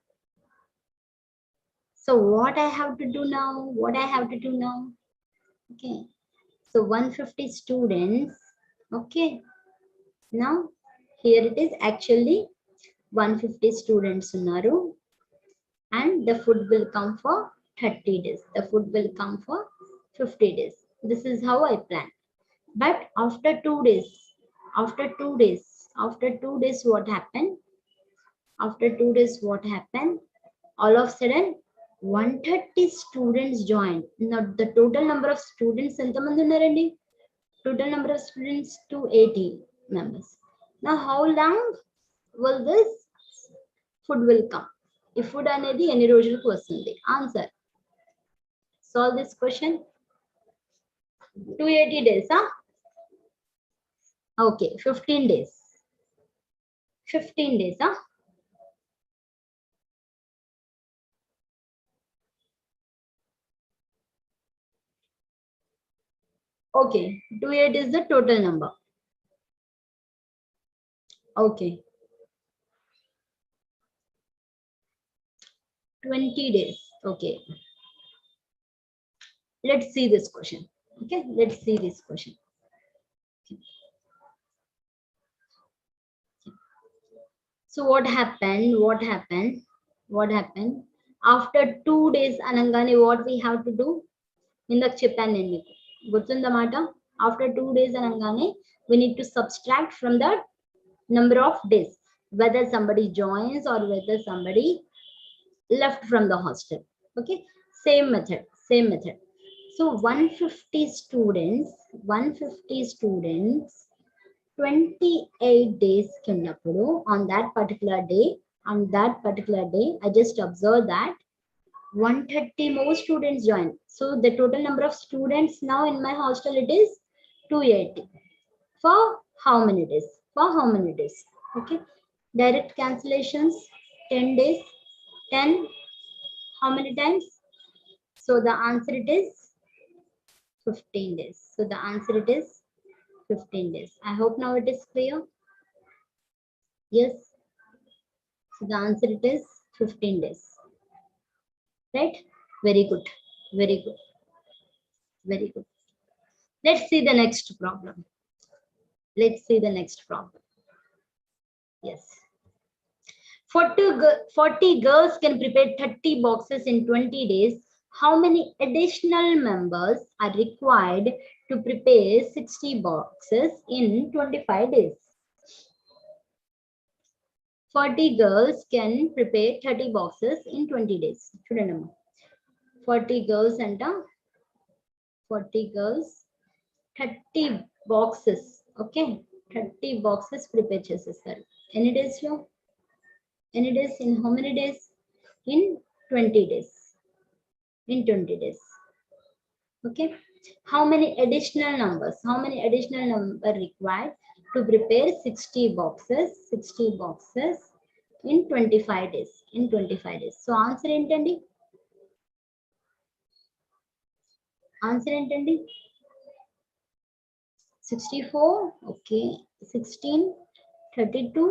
A: So what I have to do now? What I have to do now? Okay. So 150 students. Okay. Now here it is actually 150 students unnaru. And the food will come for 30 days. The food will come for 50 days. This is how I plan. But after 2 days, after 2 days, after 2 days, what happened? After 2 days, what happened? All of a sudden, 130 students joined. Now, the total number of students, entamandi unnarandi? Total number of students, 280 members. Now, how long will this food will come? ఈ food అనేది ఎన్ని రోజులకు వస్తుంది? Answer. Solve this question. 280 days, huh? Okay, 15 days. 15 days, huh? Okay, 28 is the total number. Okay. 20 days. Okay. Let's see this question. Okay, let's see this question. Okay. So what happened? What happened? What happened? After 2 days, Anangani, what we have to do? In the Japan enni. Gurtunda mata? After 2 days, Anangani, we need to subtract from the number of days, whether somebody joins or whether somebody left from the hostel. Okay, same method, same method. So 150 students, 150 students, 28 days kunnappudu, on that particular day, I just observed that 130 more students join. So the total number of students now in my hostel, it is 280. For how many days? For how many days? Okay, direct cancellations, 10 days, 10, how many times? So the answer it is 15 days. So the answer it is 15 days. I hope now it is clear. Yes. So the answer it is 15 days. Right? Very good. Very good. Very good. Let's see the next problem. Let's see the next problem. Yes. 40 girls can prepare 30 boxes in 20 days. How many additional members are required to prepare 60 boxes in 25 days? 40 girls can prepare 30 boxes in 20 days. 40 girls and 40 girls, 30 boxes. Okay, 30 boxes prepare chesestaru. Any days lo? Any days in how many days? In 20 days. In 20 days. Okay. How many additional numbers? How many additional number required to prepare 60 boxes? 60 boxes in 25 days. In 25 days. So answer ఏంటండి? Answer ఏంటండి? 64. Okay. 16. 32.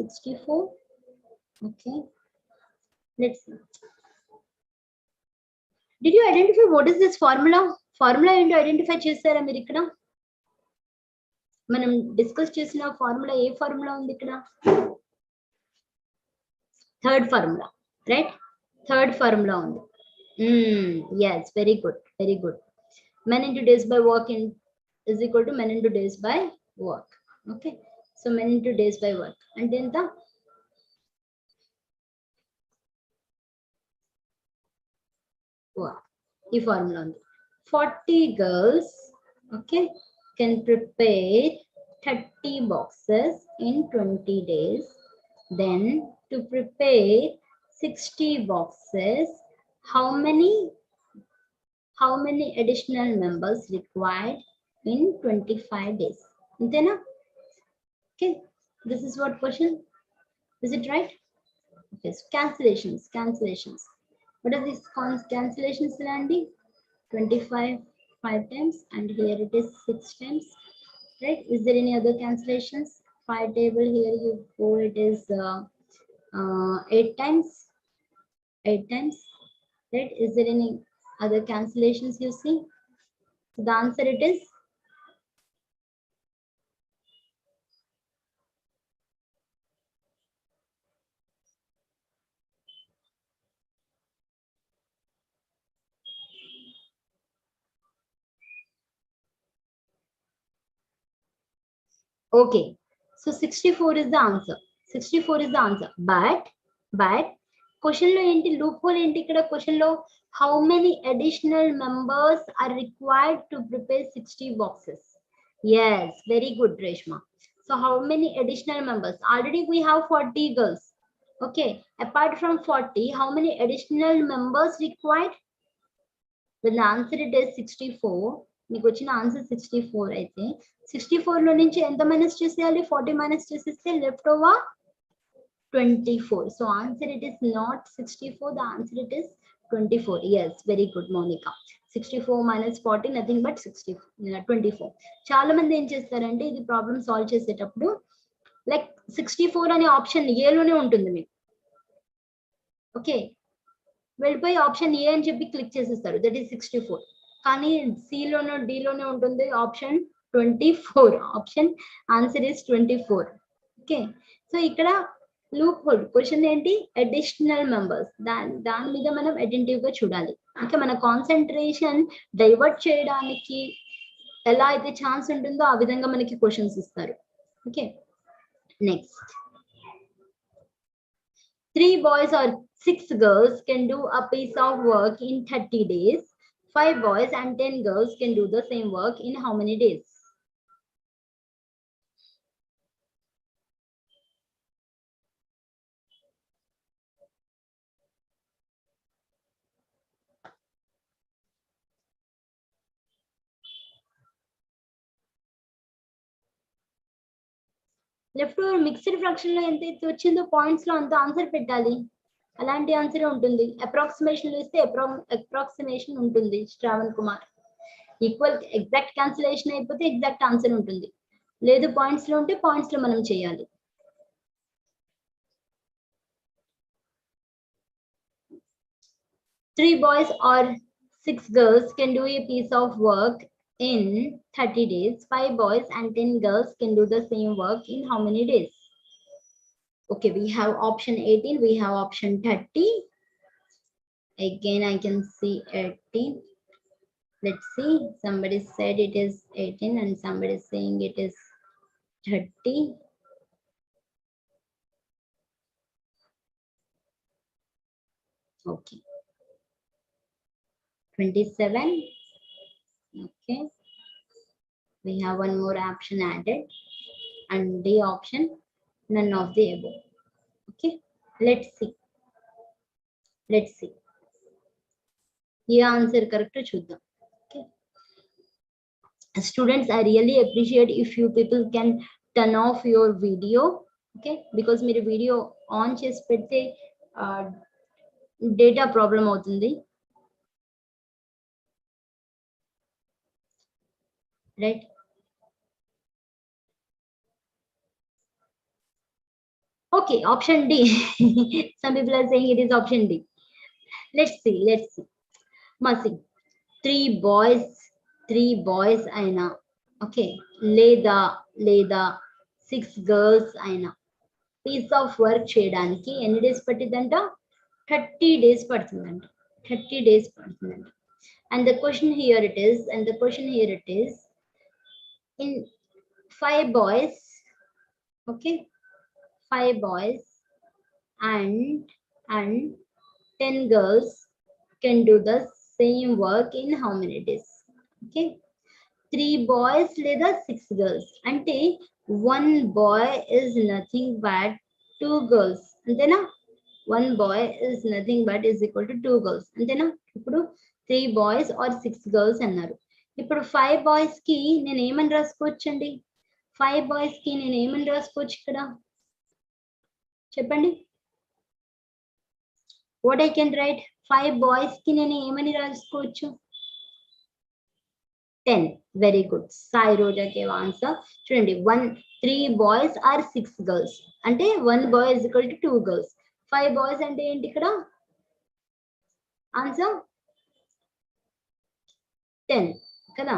A: 64. Okay. Let's see. Did you identify what is this formula? Formula ఏంటో identify చేశారా మీరు ఇక్కడ? మనం discuss చేసిన formula ఏ formula ఉంది ఇక్కడ? Third formula, right? Third formula ఉంది. Yes, very good, very good. Men into days by work is equal to men into days by work. Okay, so men into days by work అంటే ఎంత? ఈ formula ఉంది. 40 girls, okay, can prepare 30 boxes in 20 days. Then to prepare 60 boxes, how many additional members required in 25 days? Antena? Okay, this is what question. Is it right? Okay, so cancellations. What are these cancellations, Landy? 25 5 times, and here it is 6 times, right? Is there any other cancellations? 5 table, here you go, it is 8 times, 8 times, right? Is there any other cancellations you see? So the answer it is okay. So 64 is the answer. 64 is the answer. But question lo enti loophole enti ikkada question lo how many additional members are required to prepare 60 boxes? Yes, very good, Reshma. So how many additional members? Already we have 40 girls. Okay, apart from 40, how many additional members required? When the answer it is 64, మీకు వచ్చిన answer 64 అయితే 64 లో నుంచి ఎంత minus చేసేయాలి? 40 minus చేసేస్తే left over 24. So answer it is not 64, the answer it is 24. Yes, very good, Monica. 64 minus 40 nothing but 24. చాలా మంది ఏం చేస్తారంటే ఇది ప్రాబ్లం సాల్వ్ చేసేటప్పుడు లైక్ 64 అనే ఆప్షన్ ఏ లోనే ఉంటుంది మీకు. ఓకే, వెళ్ళిపోయి ఆప్షన్ ఏ అని చెప్పి క్లిక్ చేసేస్తారు, దట్ ఈస్ 64. కానీ సి లోనో డి లోనే ఉంటుంది option 24. Option answer is 24. Okay, so ఇక్కడ లూప్ హోల్ క్వశ్చన్ ఏంటి? Additional members. దాని మీద మనం అటెంటివ్ గా చూడాలి. ఓకే, మన కాన్సన్ట్రేషన్ డైవర్ట్ చేయడానికి ఎలా అయితే ఛాన్స్ ఉంటుందో ఆ విధంగా మనకి క్వశ్చన్స్ ఇస్తారు. Okay, next 3 boys or 6 girls can do a piece of work in 30 days. 5 boys and 10 girls can do the same work in how many days? Left over mixed fraction లో ఎంత వచ్చిందో points లో అంత answer పెట్టాలి. అలాంటి answer ఉంటుంది. Approximation ఇస్తే approximation ఉంటుంది. Shravan Kumar equal exact cancellation అయిపోతే ఎగ్జాక్ట్ ఆన్సర్ ఉంటుంది. లేదు పాయింట్స్ లో ఉంటే పాయింట్స్ లో మనం చేయాలి. Three boys or 6 girls can do a piece of work in 30 days. 5 boys and 10 girls can do the same work in how many days? Okay, we have option 18, we have option 30. Again, I can see 18. Let's see, somebody said it is 18 and somebody is saying it is 30. Okay, 27. Okay, we have one more option added, and the option none of the above. Okay, let's see. Let's see a answer correct చూద్దాం. Okay students, I really appreciate if you people can turn off your video, okay, because మీరు video on చేసి పెడితే data problem అవుతుంది, right. Okay, option D. Some people are saying it is option D. Let's see. Masi, three boys aina, okay, లేదా 6 girls aina piece of work చేయడానికి ఎన్ని days పట్టిందంట? 30 days పడుతుందంట. 30 days పడుతుందంట. And the question here it is in 5 boys, okay, 5 boys and 10 girls can do the same work in how many days? Okay, 3 boys లేదా 6 girls అంటే 1 boy is nothing but 2 girls అంతేనా? 1 boy is nothing but is equal to 2 girls అంతేనా? ఇప్పుడు 3 boys or 6 girls అన్నారు. ఇప్పుడు 5 boys కి నేను ఏమని రాసుకోవచ్చండి? 5 boys కి నేను ఏమని రాసుకోవచ్చు ఇక్కడ చెప్పండి? What I can write? 5 boys కి నేను ఏమని రాసుకోవచ్చు? 10. Very good. Sai Roja gave answer. చూడండి 3 boys or 6 girls అంటే 1 boy is equal to 2 girls. 5 boys అంటే ఏంటి ఇక్కడ? ఆన్సర్ 10 కదా?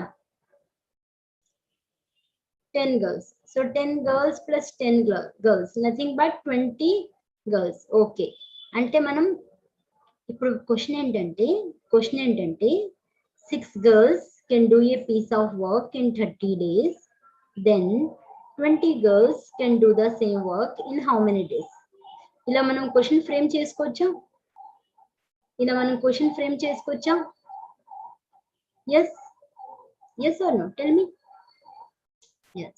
A: 10 girls. So 10 girls plus 10 girls nothing but 20 girls. Okay, అంటే మనం ఇప్పుడు క్వశ్చన్ ఏంటంటే 6 girls can do a piece of work in 30 days, then 20 girls can do the same work in how many days? ఇలా మనం question frame చేసుకోవచ్చా? Yes or no? Tell me. Yes.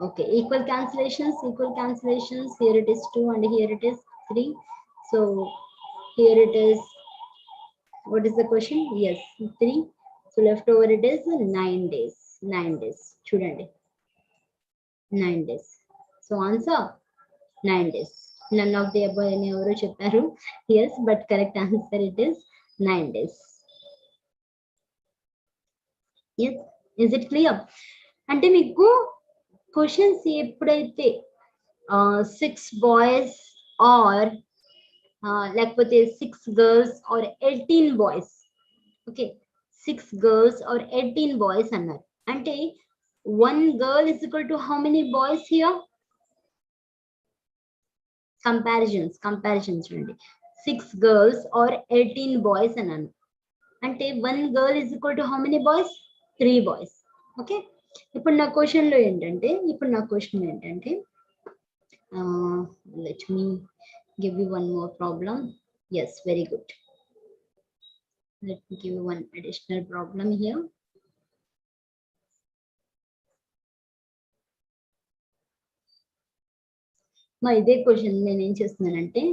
A: Okay, equal cancellations. Here it is 2 and here it is 3. So here it is, what is the question? Yes, 3. So left over it is 9 days. చూడండి 9 days. So answer 9 days. None of the above అని ఎవరో చెప్పారు. Yes, but correct answer it is 9 days. Yes, is it clear? అంటే మీకు questions ఎప్పుడైతే 6 boys or లేకపోతే 6 girls or 18 boys, okay 6 girls or 18 boys అన్నారు అంటే 1 girl is equal to how many boys here? Comparisons చూడండి 6 girls or 18 boys అన్నాను అంటే 1 girl is equal to how many boys? 3 boys. Okay, ఇప్పుడు నా question ఏంటంటే let me give you one more problem. Yes, very good. Let me give you one additional problem here. మా ఇదే question నేను ఏం చేస్తున్నానంటే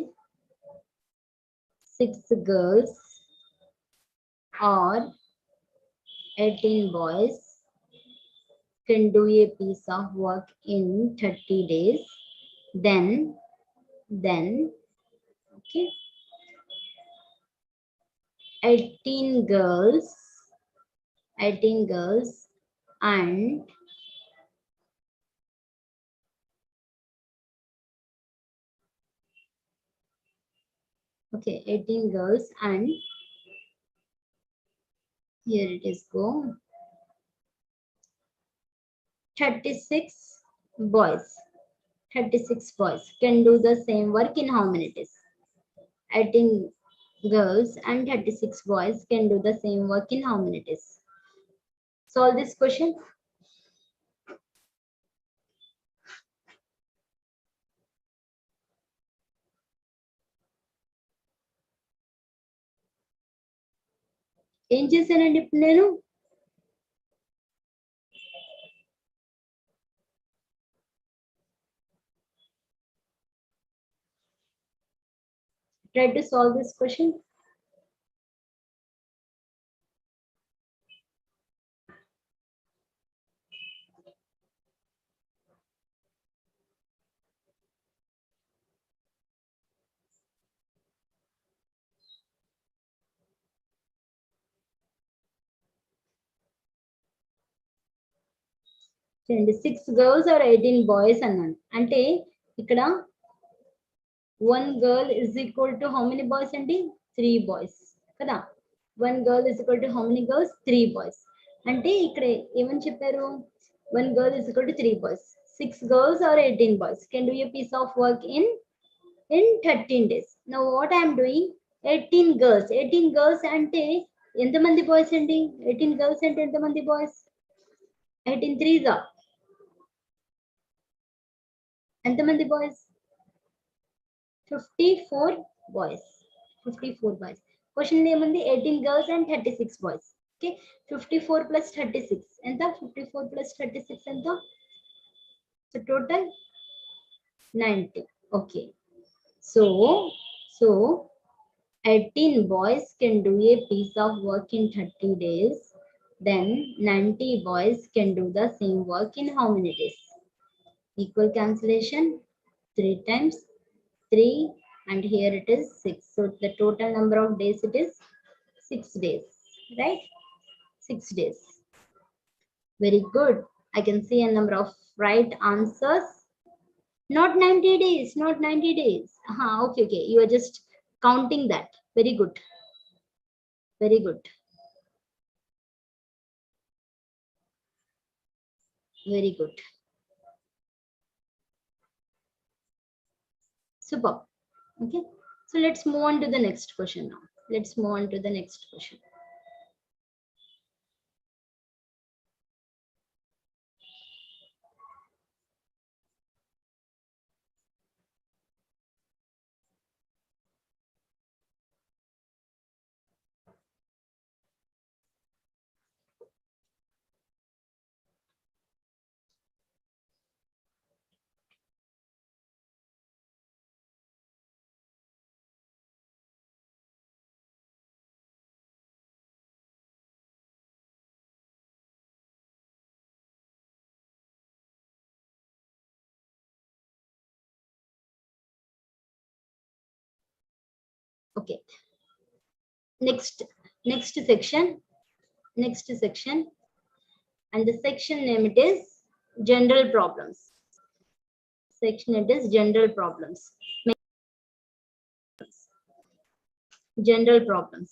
A: 6 girls or 18 boys can do a piece of work in 30 days, then okay, 18 girls and okay 18 girls and here it is go 36 boys can do the same work in how many days? 18 girls and 36 boys can do the same work in how many days? Solve this question. ఏం చేశానండి ఇప్పుడు నేను try to solve this question. చూడండి 6 girls or 18 boys అన్నాను. అంటే ఇక్కడ 1 girl is equal to how many boys అండి? 3 boys కదా. 1 girl is equal to how many girls? 3 boys. అంటే ఇక్కడ ఏమని చెప్పారు? 1 girl is equal to 3 boys. 6 girls or 18 boys can do a piece of work in 13 days. Now what I am doing? 18 girls. 18 girls అంటే ఎంతమంది boys అండి? 18 girls అంటే ఎంతమంది boys? 18 threes are ఎంతమంది బాయ్స్? 54 boys. 54 boys. క్వశ్చన్ ఏముంది? 18 girls and 36 boys. Okay, 54 plus 36 ఎంత? 54 plus 36 ఎంత? So total 90. Okay, so 18 boys can do a piece of work in 30 days. Then 90 boys can do the same work in how many days? Equal cancellation, 3 times 3 and here it is 6. So the total number of days it is 6 days, right? 6 days. Very good. I can see a number of right answers. Not 90 days, not 90 days. Okay, you are just counting that. Very good. Very good. Very good. Super. Okay, so let's move on to the next question now. Let's move on to the next question. Okay, next section, and the section name it is general problems. Section it is general problems. General problems.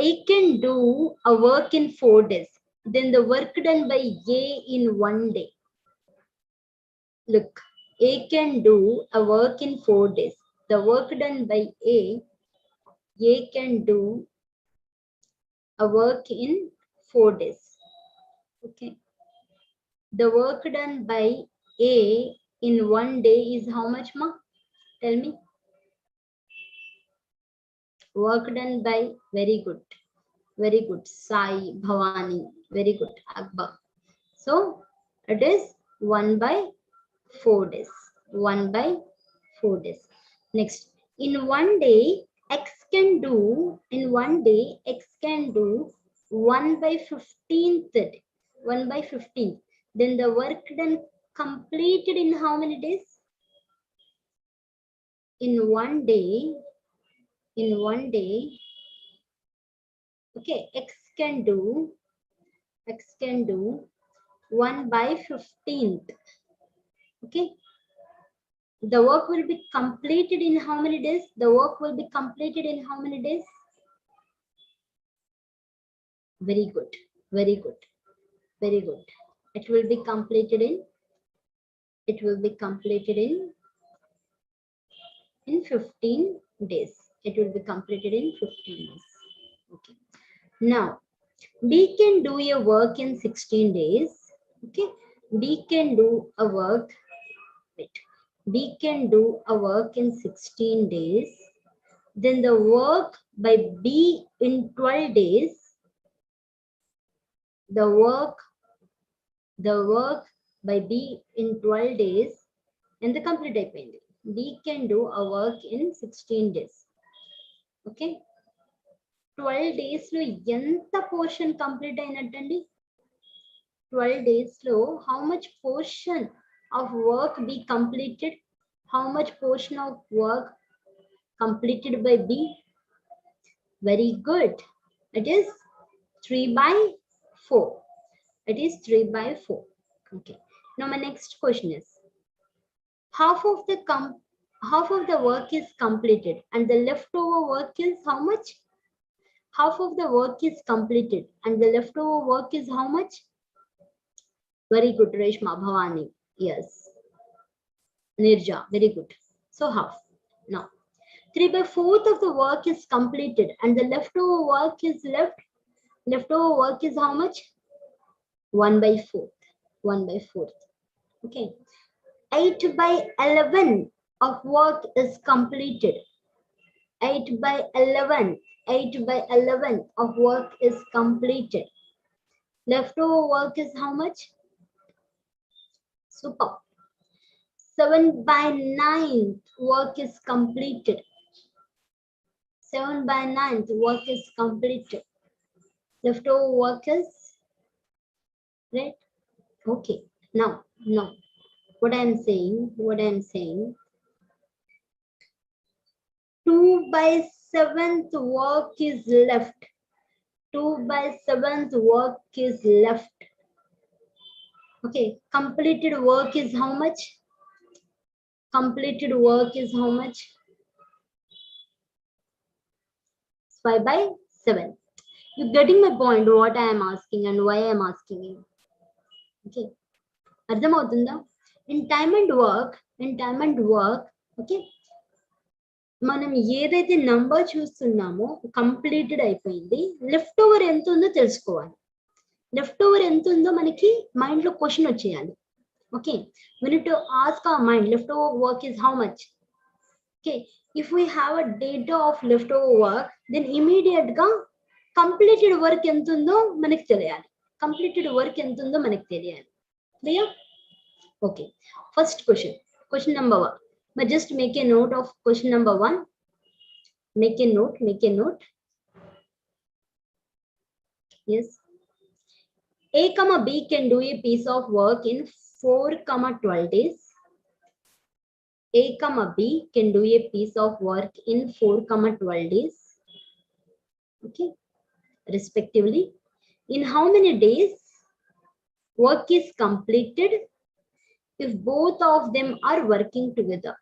A: A can do a work in 4 days. Then the work done by A in 1 day. Look, A can do a work in 4 days. The work done by A can do a work in 4 days. Okay. The work done by A in 1 day is how much, ma? Tell me. Work done by, very good. Very good. Sai, Bhavani, very good. Akbar. So it is 1 by 4 days. 1 by 4 days. Next, in 1 day, X can do, 1 by 15th day. 1 by 15th. Then the work done completed in how many days? In 1 day, okay, X can do 1 by 15th. Okay, the work will be completed in how many days? The work will be completed in how many days? Very good, very good, very good. It will be completed in 15 days. It will be completed in 15 days. Okay. Now, D can do a work in 16 days. Okay. D can do a work. Wait. D can do a work in 16 days. Then the work by B in 12 days. The work by B in 12 days. And the complete అయిపోయింది. D can do a work in 16 days. Okay. 12 days లో ఎంత portion complete అయినట్టండి? 12 days లో how much portion of work be completed? How much portion of work completed by B? Very good. It is 3 by 4. It is 3 by 4. Okay. Now my next question is, half of the work is completed and the leftover work is how much? Half of the work is completed and the leftover work is how much? Very good, Reshma Bhavani. Yes. Nirja, very good. So half. Now, 3 by 4th of the work is completed and the leftover work is left. Leftover work is how much? 1 by 4th. 1 by 4th. Okay. 8 by 11 of work is completed. 8 by 11. 8 by 11 of work is completed. Leftover work is how much? Super. 7 by 9 work is completed. 7 by 9 work is completed. Leftover work is right. Okay. Now, what I'm saying, 2 by 7th work is left. 2 by 7th work is left. Okay. Completed work is how much? Completed work is how much? 5 by 7. You're getting my point, what I am asking and why I am asking you. Okay. అర్థమవుతుందా? In time and work, okay, మనం ఏదైతే number చూస్తున్నామో completed అయిపోయింది. Left over ఎంత ఉందో తెలుసుకోవాలి. Left over ఎంత ఉందో మనకి మైండ్ లో క్వశ్చన్ వచ్చేయాలి. Okay, we need to ask our mind, leftover work is how much? Okay, if we have a data of leftover work, then immediate గా completed work ఎంత ఉందో మనకి తెలియాలి. Completed work ఎంత ఉందో మనకి తెలియాలి. Clear? Okay. First question. Question number 1. But just make a note of question number 1. Make a note. Yes. A comma B can do a piece of work in 4, 12 days. A comma B can do a piece of work in 4, 12 days. Okay. Respectively. In how many days work is completed if both of them are working together?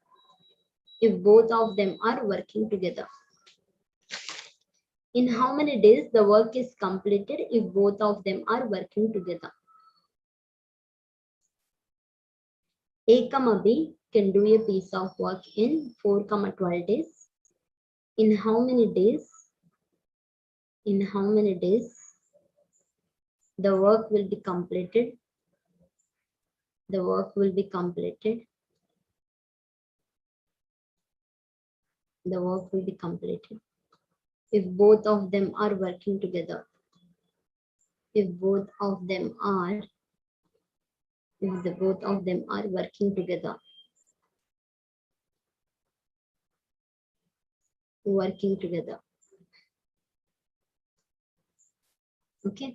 A: If both of them are working together. In how many days the work is completed if both of them are working together? A comma B can do a piece of work in 4, 12 days. In how many days? In how many days the work will be completed? The work will be completed. The work will be completed if both of them are working together. If both of them are working together. Working together. Okay.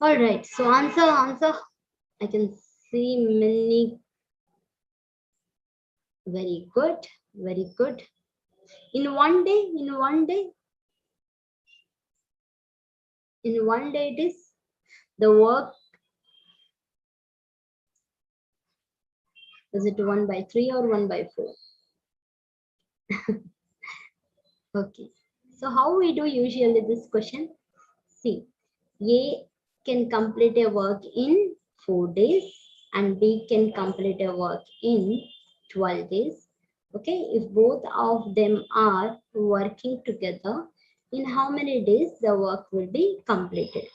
A: All right. So answer. I can see many. Very good. In one day it is the work. Is it 1 by 3 or 1 by 4? Okay. So how we do usually this question? See, A can complete a work in 4 days and B can complete a work in 12 days. Okay, if both of them are working together, in how many days the work will be completed?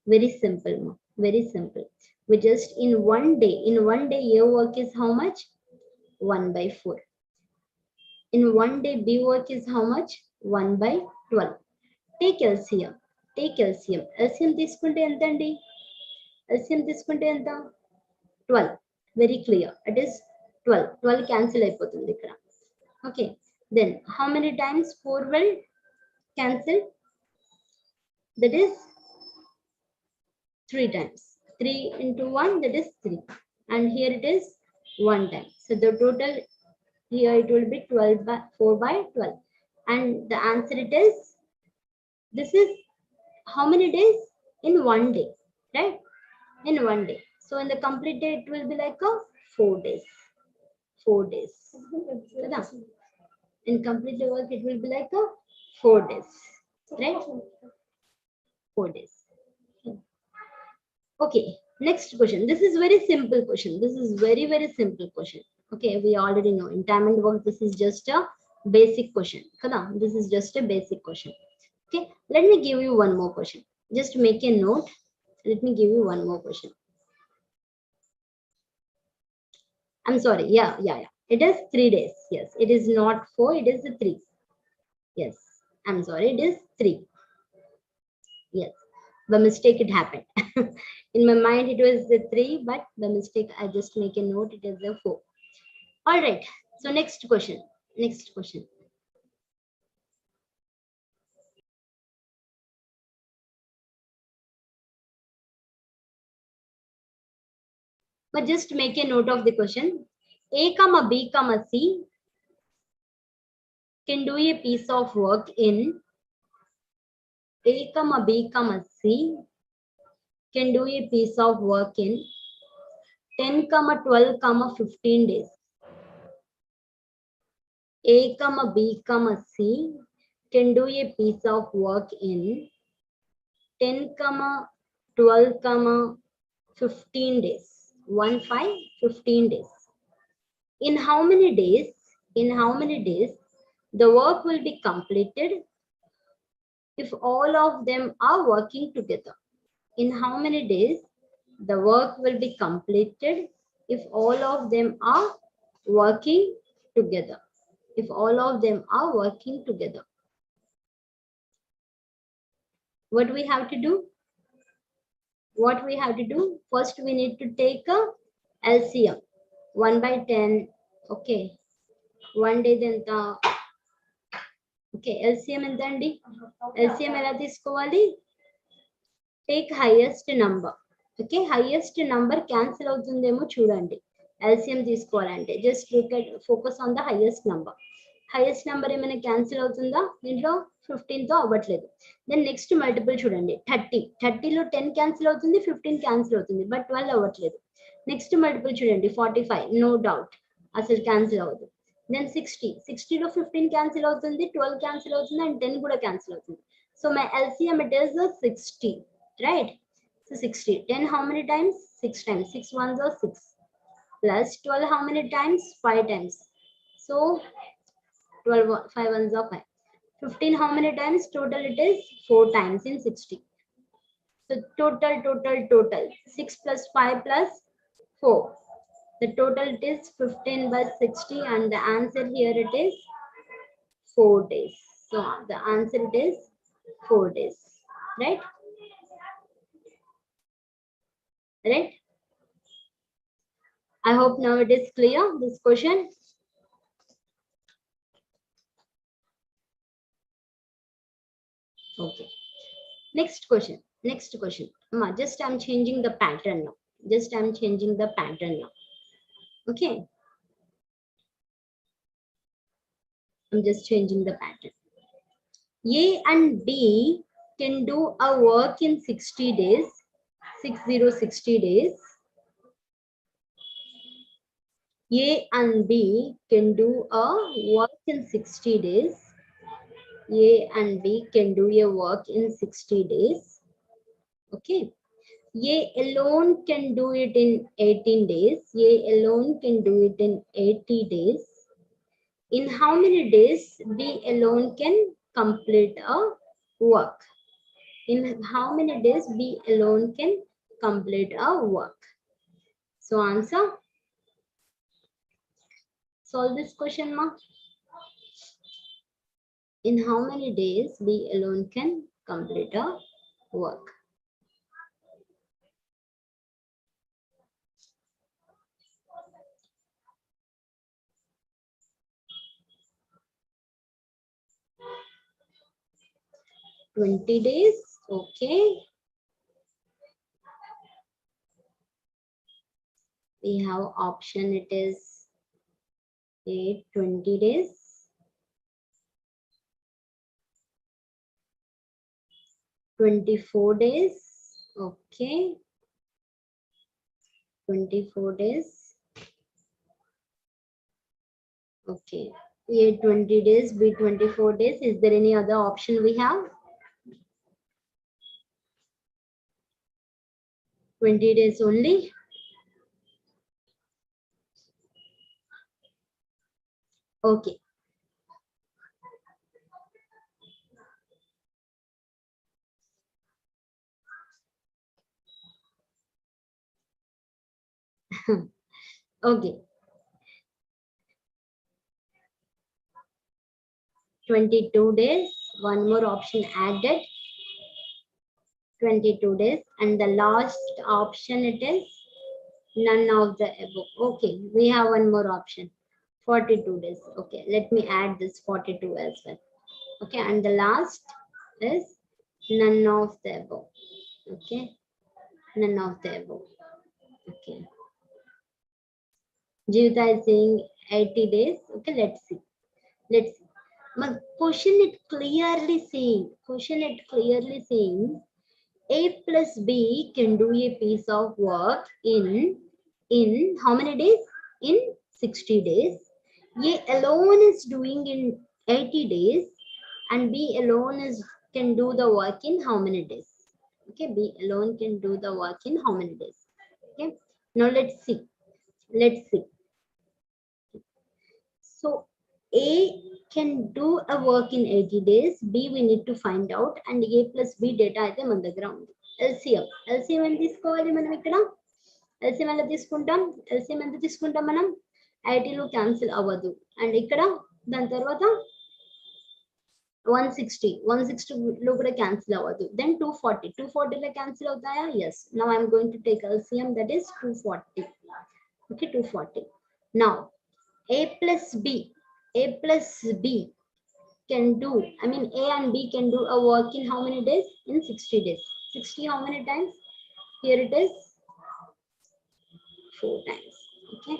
A: Very simple. We just in one day A work is how much? 1 by 4. In one day B work is how much? 1 by 12. Take LCM. LCM తీసుకుంటే ఎంత అండి? LCM తీసుకుంటే ఎంత? 12. Very clear. It is 12. 12 cancel అయిపోతుంది ఇక్కడ. Okay. Then how many times 4 will cancel? That is 3 times. 3 into 1, that is 3. And here it is 1 time. So the total here it will be 4 by 12. And the answer it is, this is how many days? In 1 day, right? In 1 day. So in the complete day, it will be like a 4 days. 4 days. Kada? In complete day work, it will be like a 4 days, right? 4 days. Okay, next question. This is very simple question. This is very, very simple question. Okay, we already know in time and work, this is just a basic question. Kada? This is just a basic question. Okay, let me give you one more question. Just make a note. Let me give you one more question. I'm sorry. Yeah. It is 3 days. Yes, it is not 4. It is 3. Yes, I'm sorry. It is 3. Yes, by mistake it happened. In my mind, it was the 3, but by mistake, I just make a note. It is the 4. All right. So next question. Next question. But just make a note of the question. A comma B comma C can do a piece of work in A comma B comma C can do a piece of work in 10 comma 12 comma 15 days. A comma B comma C can do a piece of work in 10 comma 12 comma 15 days. 15 days. In how many days? In how many days the work will be completed if all of them are working together? In how many days the work will be completed if all of them are working together? If all of them are working together. What we have to do? What we have to do? First, we need to take a LCM. 1 by 10. Okay. 1 day then the. Okay. LCM and then LCM ఎలా తీసుకోవాలి? Take highest number. Okay. Highest number cancel అవుతుందేమో చూడండి. LCM తీసుకోవాలంటే just focus on the highest number. Highest number ఏమైనా cancel అవుతుందా? దీంట్లో 15 తో అవ్వట్లేదు. దెన్ నెక్స్ట్ మల్టిపుల్ చూడండి 30. 30లో 10 క్యాన్సిల్ అవుతుంది, 15 క్యాన్సిల్ అవుతుంది, బట్ 12 అవ్వట్లేదు. నెక్స్ట్ మల్టిపుల్ చూడండి 45. నో డౌట్ అసలు క్యాన్సిల్ అవ్వదు. దెన్ 60. 60లో 15 క్యాన్సిల్ అవుతుంది, 12 క్యాన్సిల్ అవుతుంది అండ్ 10 కూడా క్యాన్సిల్ అవుతుంది. So my LCM it is 60, right? So 60. 10 how many times? 6 times. 6 ones are 6. Plus 12 how many times? 5 times. So 12, 5 ones are 5. 15 how many times? Total it is 4 times in 60. So total. 6 plus 5 plus 4. The total it is 15 by 60 and the answer here it is 4 days. So the answer it is 4 days. Right? Right? I hope now it is clear, this question. Okay. Next question. Just I'm changing the pattern now. Okay. I'm just changing the pattern. A and B can do a work in 60 days. 60 days. A and B can do a work in 60 days. A and B can do a work in 60 days. Okay. A alone can do it in 18 days. A alone can do it in 80 days. In how many days B alone can complete a work? In how many days B alone can complete a work? So answer. Solve this question, ma. In how many days B alone can complete a work? "20 days, okay. We have option, it is 20 days. 24 days. Okay. 24 days. Okay. A 20 days, B 24 days. Is there any other option we have? 20 days only. Okay. Okay. 22 days. One more option added. 22 days. And the last option it is none of the above. Okay. We have one more option. 42 days. Okay. Let me add this 42 as well. Okay. And the last is none of the above. Okay. None of the above. Okay. Jivita is saying 80 days. Okay. Let's see. Let's see. Question it clearly saying A plus B can do a piece of work in how many days? In 60 days. A alone is doing in 80 days, and B alone can do the work in how many days? Okay, B alone can do the work in how many days? Okay, now let's see. Let's see. So A can do a work in 80 days. B we need to find out, and A plus B data అయితే మన దగ్గర ఉంది. LCM ఎంత తీసుకోవాలి మనం ఇక్కడ? LCM ఎలా తీసుకుంటాం? LCM ఎంత తీసుకుంటాం మనం? 80లో క్యాన్సిల్ అవ్వదు. అండ్ ఇక్కడ దాని తర్వాత 160 లో కూడా క్యాన్సిల్ అవ్వదు. దెన్ 240 లో క్యాన్సిల్ అవుతాయా? Yes. Now I'm going to take LCM, that is 240. Okay, 240. Now A plus B can do, I mean A and B can do a work in how many days? In 60 days. 60 how many times? Here it is 4 times. Okay,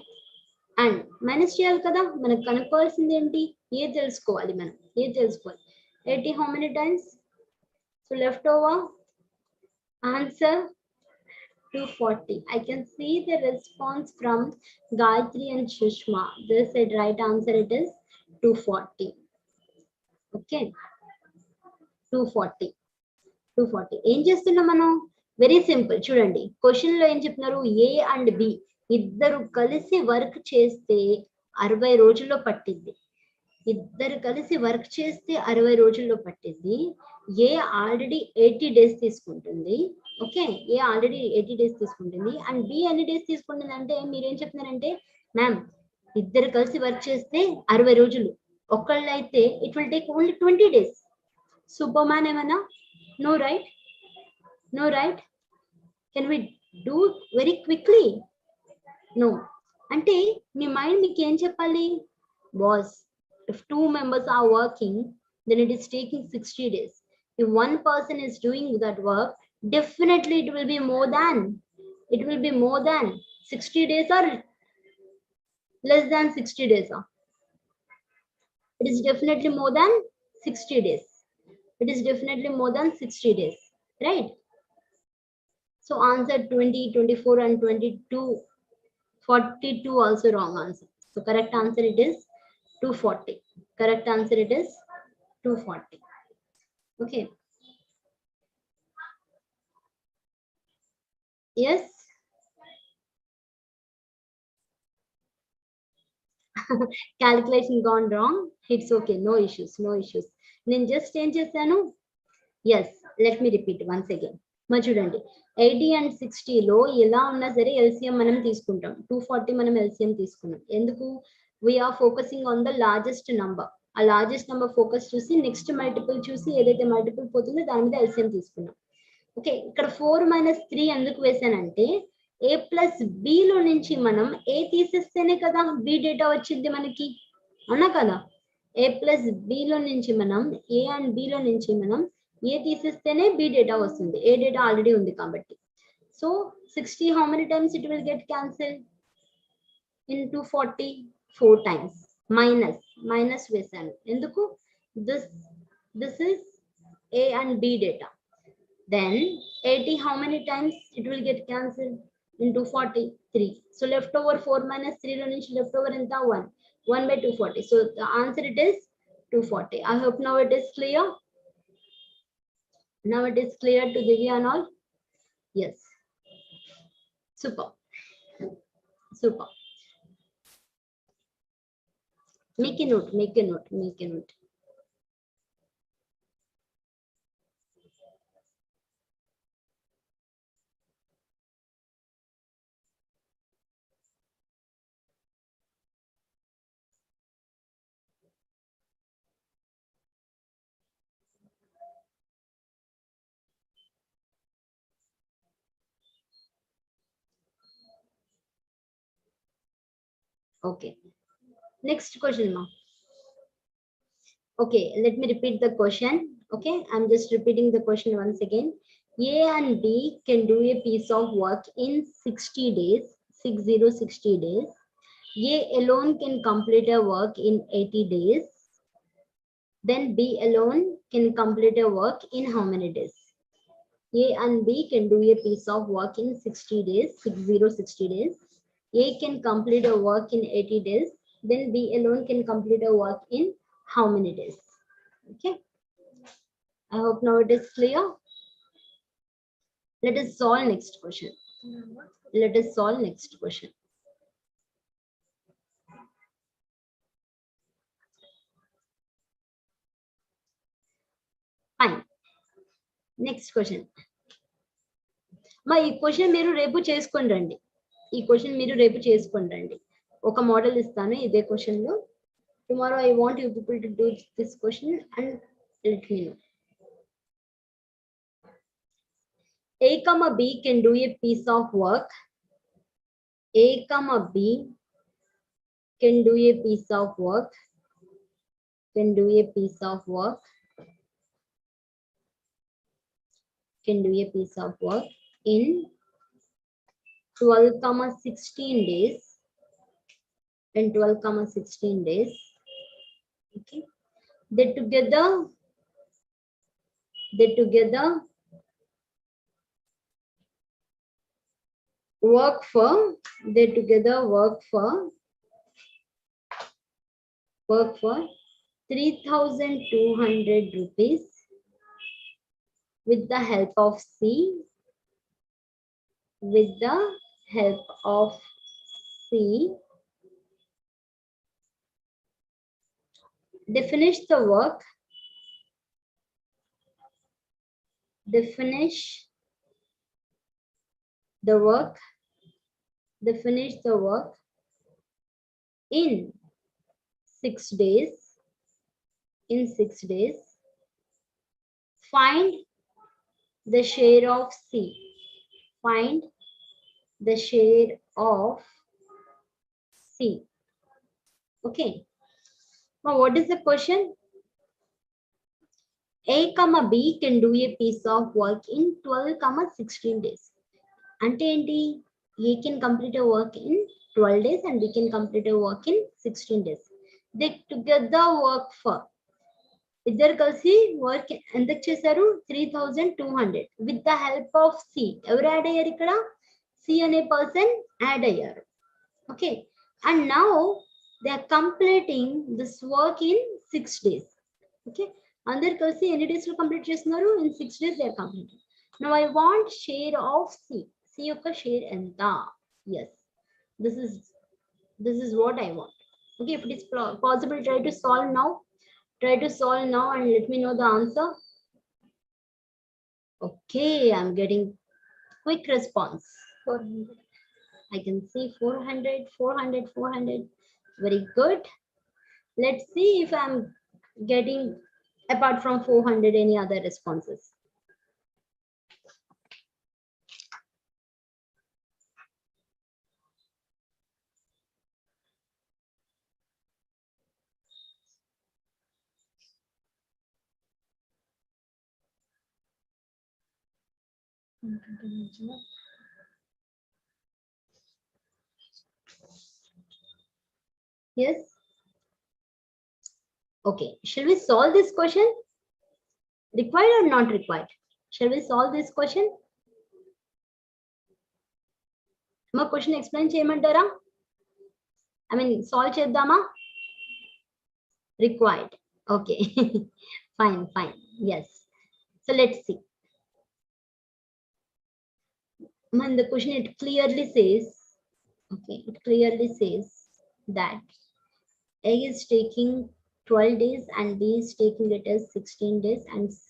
A: and minus చేయాలి కదా, మనకు కనుక్కోవాల్సింది ఏంటి? ఏ తెలుసుకోవాలి మనం, ఏ తెలుసుకోవాలి. 80 how many times? So left over answer 240. I can see the response from Gayatri and Shushma. They said right answer it is 240. Okay, 240. ఏం చేస్తున్నాం మనం? Very simple. చూడండి, క్వశ్చన్ లో ఏం చెప్తున్నారు? ఏ అండ్ బి ఇద్దరు కలిసి వర్క్ చేస్తే 60 రోజుల్లో పట్టింది. ఇద్దరు కలిసి వర్క్ చేస్తే 60 రోజుల్లో పట్టింది. ఏ ఆల్రెడీ 80 డేస్ తీసుకుంటుంది. ఓకే, ఏ ఆల్రెడీ 80 డేస్ తీసుకుంటుంది. అండ్ బి ఎన్ని డేస్ తీసుకుంటుంది అంటే మీరేం చెప్తున్నారంటే, మ్యామ్ ఇద్దరు కలిసి వర్క్ చేస్తే 60 రోజులు, ఒకళ్ళు అయితే it will take only 20 days. Superman ఏమన్నా? No right, no right. Can we do very quickly? No. అంటే మీ మైండ్ మీకు ఏం చెప్పాలి? Boss, if 2 members are working, then it is taking 60 days. If one person is doing that work, definitely it will be more than 60 days or less than 60 days. It is definitely more than 60 days. It is definitely more than 60 days, right? So answer 20, 24 and 22, 42 also wrong answer. So correct answer it is 240. Correct answer it is 240. Okay. Yes. Calculation gone wrong. It's okay. No issues. నేను just ఏం చేశాను? Yes, let me repeat once again. మరి చూడండి, 80 and 60లో ఎలా ఉన్నా సరే LCM మనం తీసుకుంటాం. 240 మనం ఎల్సిఎం తీసుకున్నాం. ఎందుకు? We are focusing on the largest number. ఆ లార్జెస్ట్ నంబర్ ఫోకస్ చూసి నెక్స్ట్ మల్టిపుల్ చూసి ఏదైతే మల్టిపుల్ పోతుందో దాని మీద ఎల్సిఎం తీసుకున్నాం. ఓకే, ఇక్కడ 4 - 3 ఎందుకు వేసానంటే ఏ ప్లస్ బిలో నుంచి మనం ఏ తీసేస్తేనే కదా బి డేటా వచ్చింది మనకి, అవునా కదా? ఏ ప్లస్ బిలో నుంచి మనం ఏ అండ్ బిలో నుంచి మనం ఏ తీసేస్తేనే బి డేటా వస్తుంది. ఏ డేటా ఆల్రెడీ ఉంది కాబట్టి. So 60 how many times it will get cancelled? In 240 4 times. మైనస్ వేసాను ఎందుకు? This is A and B data. Then 80, how many times it will get cancelled? Into 43. So left over 4 minus 3 lo nunchi left over enta 1. 1 by 240. So the answer it is 240. I hope now it is clear. Now it is clear to Divya and all. Yes. Super. Super. Make a note, make a note, make a note. Okay. Next question, ma. Okay, let me repeat the question. Okay, I'm just repeating the question once again. A and B can do a piece of work in 60 days, 60 days. A alone can complete a work in 80 days. Then B alone can complete a work in how many days? A and B can do a piece of work in 60 days, 60 days. A can complete a work in 80 days. Then B alone can complete a work in how many days? Okay. I hope now it is clear. Let us solve next question. Let us solve next question. Fine. Next question. మా ఈ question మీరు రేపు చేసుకొని రండి. ఈ question మీరు రేపు చేసుకొని రండి. ఒక మోడల్ ఇస్తాను ఇదే క్వశ్చన్ లో. Tomorrow I want you people to do this question and let me know. A comma B can do a piece of work. A comma B can do a piece of work. Can do a piece of work. Can do a piece of work in 12, 16 days. In 12, 16 days. Okay. They together work for 3,200 rupees with the help of C. With the help of C, they finish the work. They finish the work. They finish the work in 6 days. In 6 days. Find the share of C. Find the share of C. Okay. Now, what is the question? A comma B can do a piece of work in 12, 16 days. Ante enti? A can complete a work in 12 days and B can complete a work in 16 days. They together work for. ఇద్దరు కలిసి work ఎందుకు చేశారు 3,200 with the help of C. ఎవరు add అయ్యారు ఇక్కడ? C అనే person add అయ్యారు. Okay. And now they are completing this work in 6 days. Okay. అందరు కలిసి ఎన్ని డేస్ లో కంప్లీట్ చేస్తున్నారు? In 6 days they are completing. Now I want share of C. C యొక్క షేర్ ఎంత? Yes, this is what I want. Okay. If it is possible, try to solve now. Try to solve now and let me know the answer. Okay, I'm getting quick response. 400. I can see 400, 400, 400. Very good. Let's see if I'm getting, apart from 400, any other responses. Yes. Okay. Shall we solve this question? Required or not required? Shall we solve this question? మా question explain చేయమంటారా? I mean solve చేద్దామా? Required. Okay. Fine. Yes. So let's see. Man, the question, it clearly says, okay, it clearly says that A is taking 12 days and B is taking it as 16 days, and C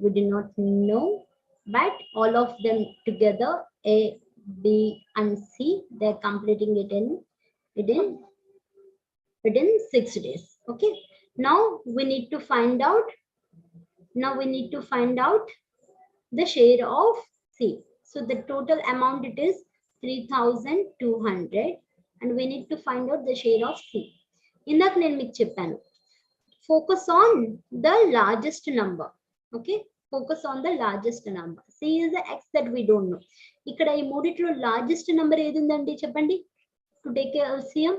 A: we do not know, but all of them together, A, B and C, they're completing it within 6 days. Okay, now we need to find out the share of C. So the total amount, it is 3,200, and we need to find out the share of C. ఇందాక నేను మీకు చెప్పాను, focus on the largest number. Okay, focus on the largest number. C is the x that we don't know. ఇక్కడ ఈ మూడిట్లో largest number ఏది ఉందండి చెప్పండి? To take LCM,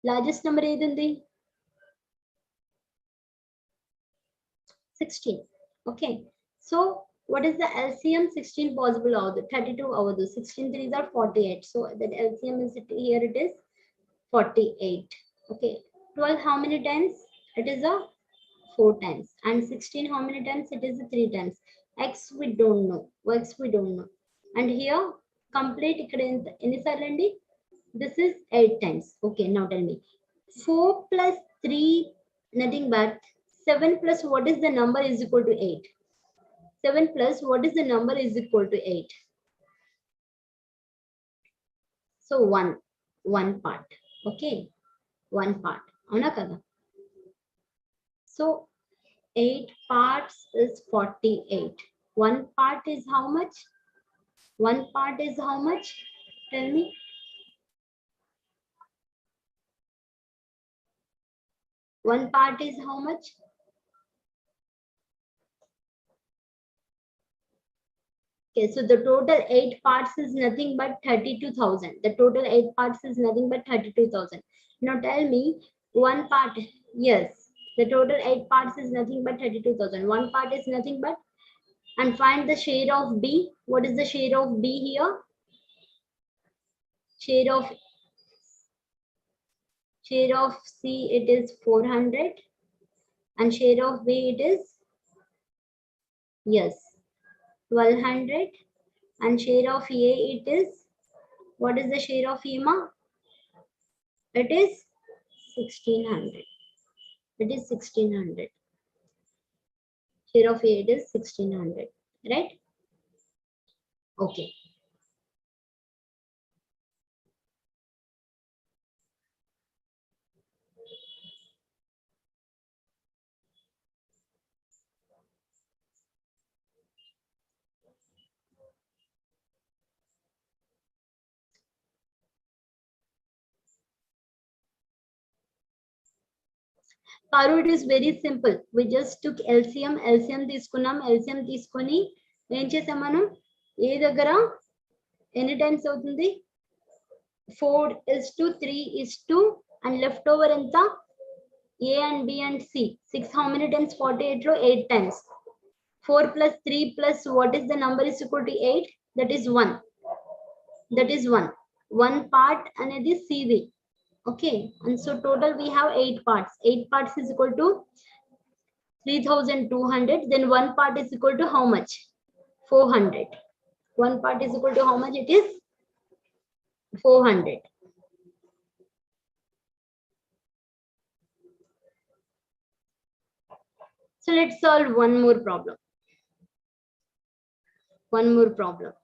A: largest number ఏది ఉంది? 16. Okay, so what is the LCM? 16 possible avadu, 32 avadu, 16 3s are 48, so that LCM is here, it is 48. Okay, 12 how many times? It is a 4 times. And 16 how many times? It is a 3 times. X we don't know, x we don't know. And here complete ikkada any sarlandi? This is 8 times. Okay, now tell me, 4 plus 3 nothing but 7 plus what is the number is equal to 8? 7 plus what is the number is equal to 8? So one part. Okay, one part. Avuna kada? So 8 parts is 48. One part is how much? One part is how much? Tell me. One part is how much? Okay, so the total 8 parts is nothing but 32,000. The total 8 parts is nothing but 32,000. Now tell me, one part, yes, the total 8 parts is nothing but 32,000. One part is nothing but, and find the share of B. What is the share of B here? Share of C, it is 400, and share of B, it is, yes, 1200, and share of A, it is, what is the share of EMA? It is 1600. It is 1600. Share of A, it is 1600, right? Okay. Paru, it is very simple. We just took LCM తీసుకున్నాం. LCM తీసుకొని ఏం చేసాం మనం? ఏ దగ్గర ఎన్ని times అవుతుంది? 4:3:2, and left over ఎంత? A and B and C. 6 how many times? 48 లో 8 times. 4 plus 3 plus what is the number is equal to 8? That is 1. That is 1. One part అనేది CD. Okay, and so total we have 8 parts. 8 parts is equal to 3,200. Then one part is equal to how much? 400. One part is equal to how much? It is 400. So let's solve one more problem. One more problem.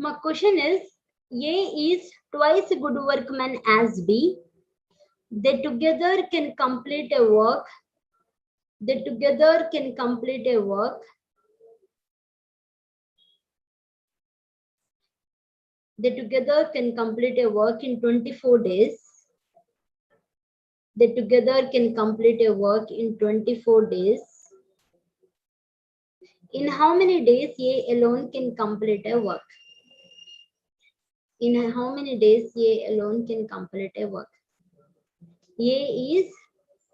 A: My question is, A is twice a good workman as B. They together can complete a work. They together can complete a work They together can complete a work in 24 days. They together can complete a work in 24 days. In how many days A alone can complete a work? In how many days A alone can complete a work? A is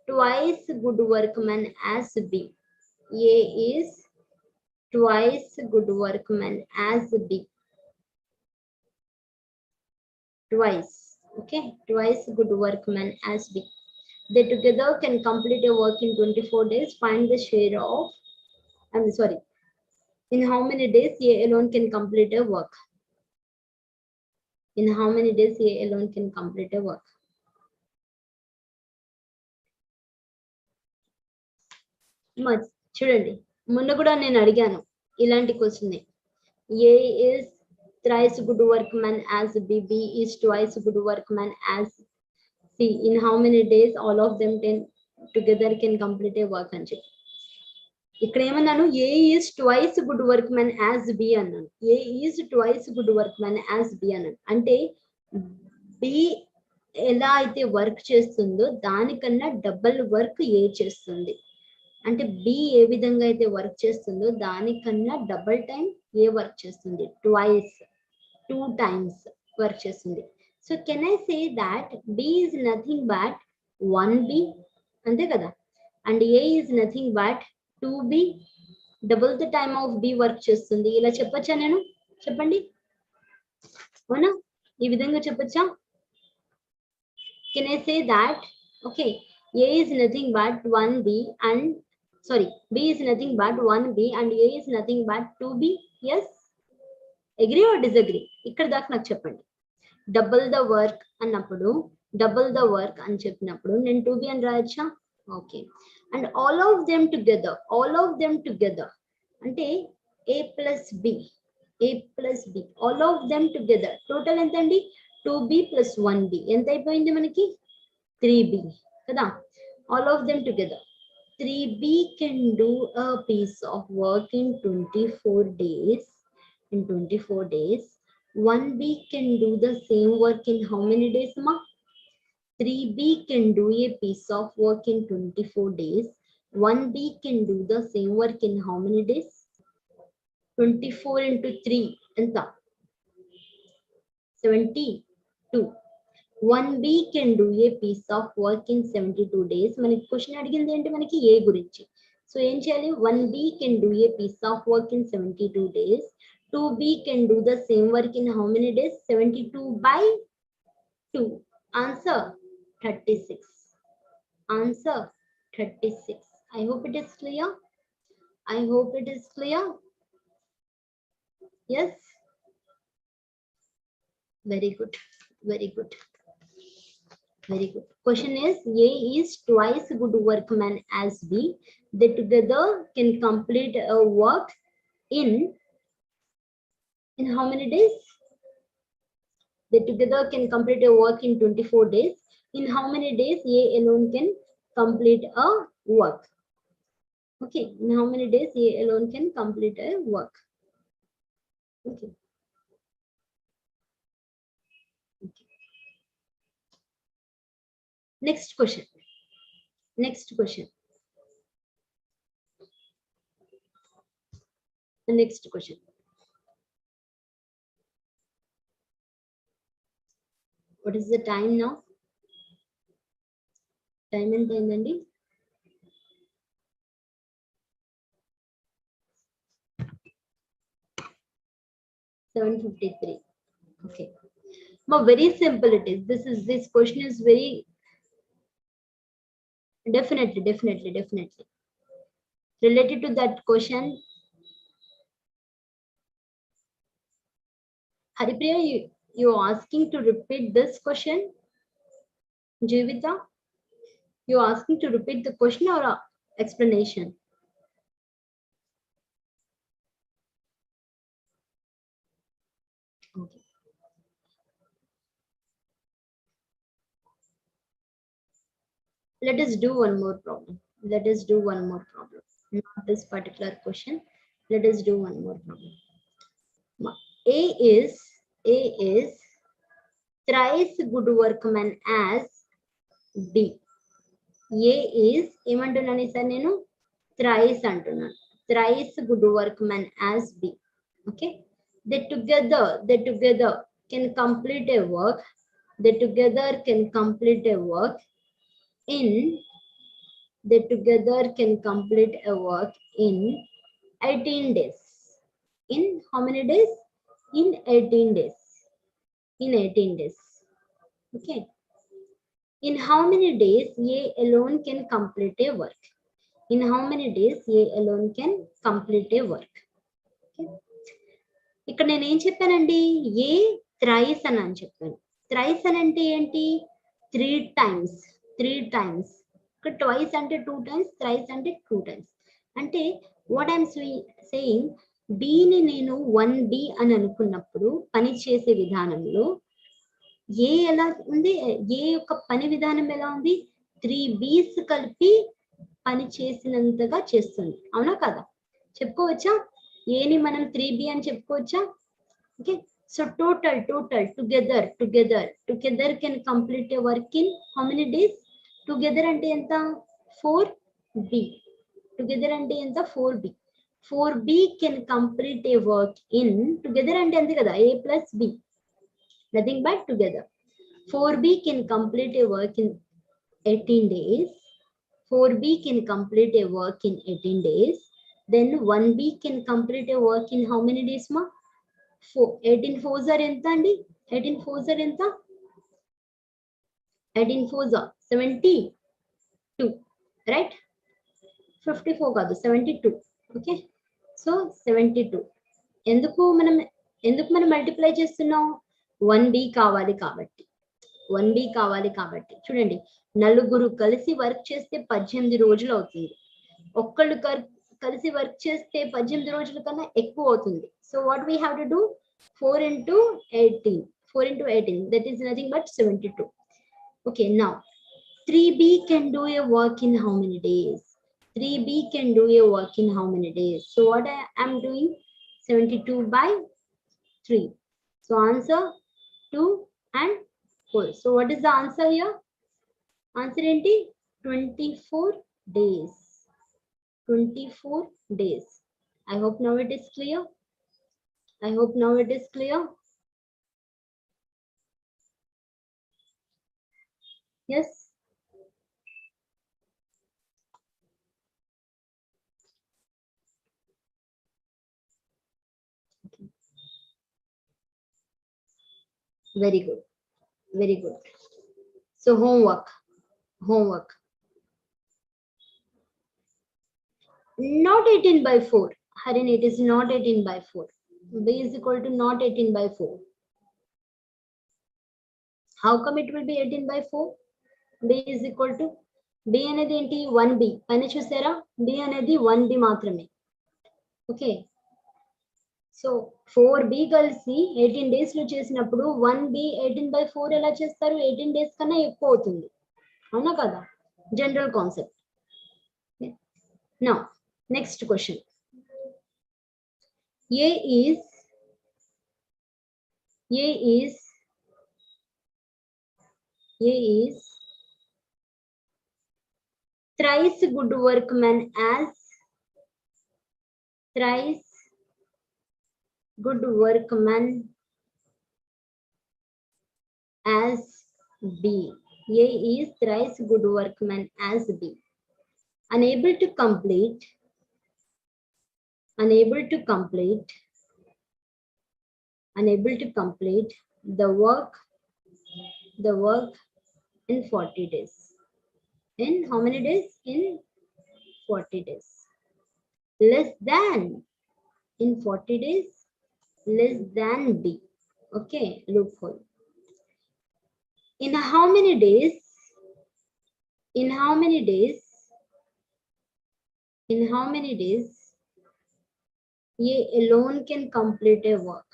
A: twice good workman as B. A is twice good workman as B. Twice. Okay, twice good workman as B. They together can complete a work in 24 days. Find the share of, I'm sorry, in how many days A alone can complete a work? In how many days A alone can complete a work? చూడండి మొన్న కూడా నేను అడిగాను ఇలాంటి question. A is thrice good workman as B. B is twice good workman as C. In how many days all of them together can complete a work అని చెప్పి ఇక్కడ ఏమన్నాను, A is twice good work man as B అన్నాను. A is twice good work man as B అన్నాను. అంటే B ఎలా అయితే work చేస్తుందో దానికన్నా డబుల్ వర్క్ ఏ చేస్తుంది. అంటే బి ఏ విధంగా అయితే వర్క్ చేస్తుందో దానికన్నా డబుల్ టైం ఏ వర్క్ చేస్తుంది. ట్వైస్, 2 times వర్క్ చేస్తుంది. So can I say that B is nothing but 1B, అంతే కదా. And A is nothing but 2B, double the time of B work చేస్తుంది. ఇలా చెప్పొచ్చా నేను? చెప్పండి, అవునా? ఈ విధంగా చెప్పొచ్చా? Can I say that okay A is nothing but 1B and sorry B is nothing but 1B and A is nothing but 2B? Yes? Agree or disagree? ఇక్కడ దాకా నాకు చెప్పండి. డబుల్ ద వర్క్ అన్నప్పుడు, డబుల్ ద వర్క్ అని చెప్పినప్పుడు నేను 2B అని రాయొచ్చా? Okay. And all of them together, all of them together అంటే A plus B, A plus B, all of them together total ఎంత అండి? 2B plus 1B ఎంత అయిపోయింది మనకి? 3B కదా. All of them together 3B can do a piece of work in 24 days. In 24 days. 1B can do the same work in how many days, ma? 3B can do a piece of work in 24 days. 1B can do the same work in how many days? 24 into 3 enta 72. 1B can do a piece of work in 72 days. మనకి question అడిగింది ఏంటి? మనకి ఏ గురించి. So ఏం చేయాలి? 1B can do a piece of work in 72 days. 2B can do the same work in how many days? 72 by 2. Answer 36. Answer 36. I hope it is clear. I hope it is clear. Yes? Very good. Very good. Very good. Question is, A is twice good workman as B. They together can complete a work in how many days? They together can complete a work in 24 days. In how many days A alone can complete a work? Okay, in how many days A alone can complete a work? Okay. Okay. Next question. Next question. The next question. What is the time now? Time and time, Andy. 7:53. Okay. Now very simple it is. This question is very definitely related to that question. Haripriya, you asking to repeat this question? Jivita, you asking to repeat the question or explanation? Okay. Let us do one more problem. Let us do one more problem. Not this particular question. Let us do one more problem. A is A is thrice good workman as B. A is ఏమంటున్నాను sir నేను thrice అంటున్నాను. Thrice good workman as B. Okay. They together can complete a work. They together can complete a work in they together can complete a work in 18 days. In how many days? In 18 days. In 18 days. Okay. In how many days A alone can complete a work? In how many days A alone can complete a work? Okay. ఇక్కడ నేను ఏం చెప్పానండి? ఏ thrice అని చెప్పాను. Thrice అని అంటే ఏంటి? 3 times. 3 times. ఇక్కడ ట్వైస్ అంటే 2 times, థ్రైస్ అంటే 2 times. అంటే వాట్ ఐఎమ్ సేయింగ్, బిని నేను 1B అని అనుకున్నప్పుడు పని చేసే విధానంలో ఏ ఎలా ఉంది? ఏ యొక్క పని విధానం ఎలా ఉంది? 3Bs కలిపి పని చేసినంతగా చేస్తుంది. అవునా కదా? చెప్పుకోవచ్చా? ఏని మనం 3B అని చెప్పుకోవచ్చా? Okay. So total together can complete a work in how many days? Together అంటే ఎంత? 4B. Together అంటే ఎంత? 4B. 4B can complete a work in, together అంటే అంతే కదా, A plus B, nothing but together. 4B can complete a work in 18 days. 4B can complete a work in 18 days. Then 1B can complete a work in how many days ma? 4. 18 4s are ఎంత అండి? 18 4s are ఎంత? 18 4s are 72, right? 54 కాదు, 72. Okay. So 72. ఎందుకు మనం multiply చేస్తున్నాం? 1B కావాలి కాబట్టి. 1B కావాలి కాబట్టి. చూడండి, నలుగురు కలిసి వర్క్ చేస్తే 18 రోజులు అవుతుంది. ఒక్కళ్ళు కలిసి వర్క్ చేస్తే 18 రోజుల కన్నా ఎక్కువ అవుతుంది. So what we have to do? 4 into 18. 4 into 18, that is nothing but 72. Okay, now 3B can do a work in how many days? 3B can do a work in how many days? So what I am doing? 72 by 3. So answer 2 and 4. So what is the answer here? Answer enti? 24 days. 24 days. I hope now it is clear. I hope now it is clear. Yes. Okay. Very good. Very good. So homework. Not 18 by 4. Harin, it is not 18 by 4. B is equal to not 18 by 4. How come it will be 18 by 4? B is equal to, B అనేది ఏంటి? 1B. పైన చూసారా? B అనేది 1B మాత్రమే. Okay. So 4B కలిసి 18 days లో చేసినప్పుడు 1B 18 by 4 ఎలా చేస్తారు? 18 days కన్నా ఎక్కువ అవుతుంది. అవునా కదా? General concept. Now, next question. A is thrice good workman as B. A is thrice good workman as B. Unable to complete the work in 40 days. In how many days? In 40 days. Less than, in 40 days, less than B. Okay, loophole. In how many days A alone can complete a work?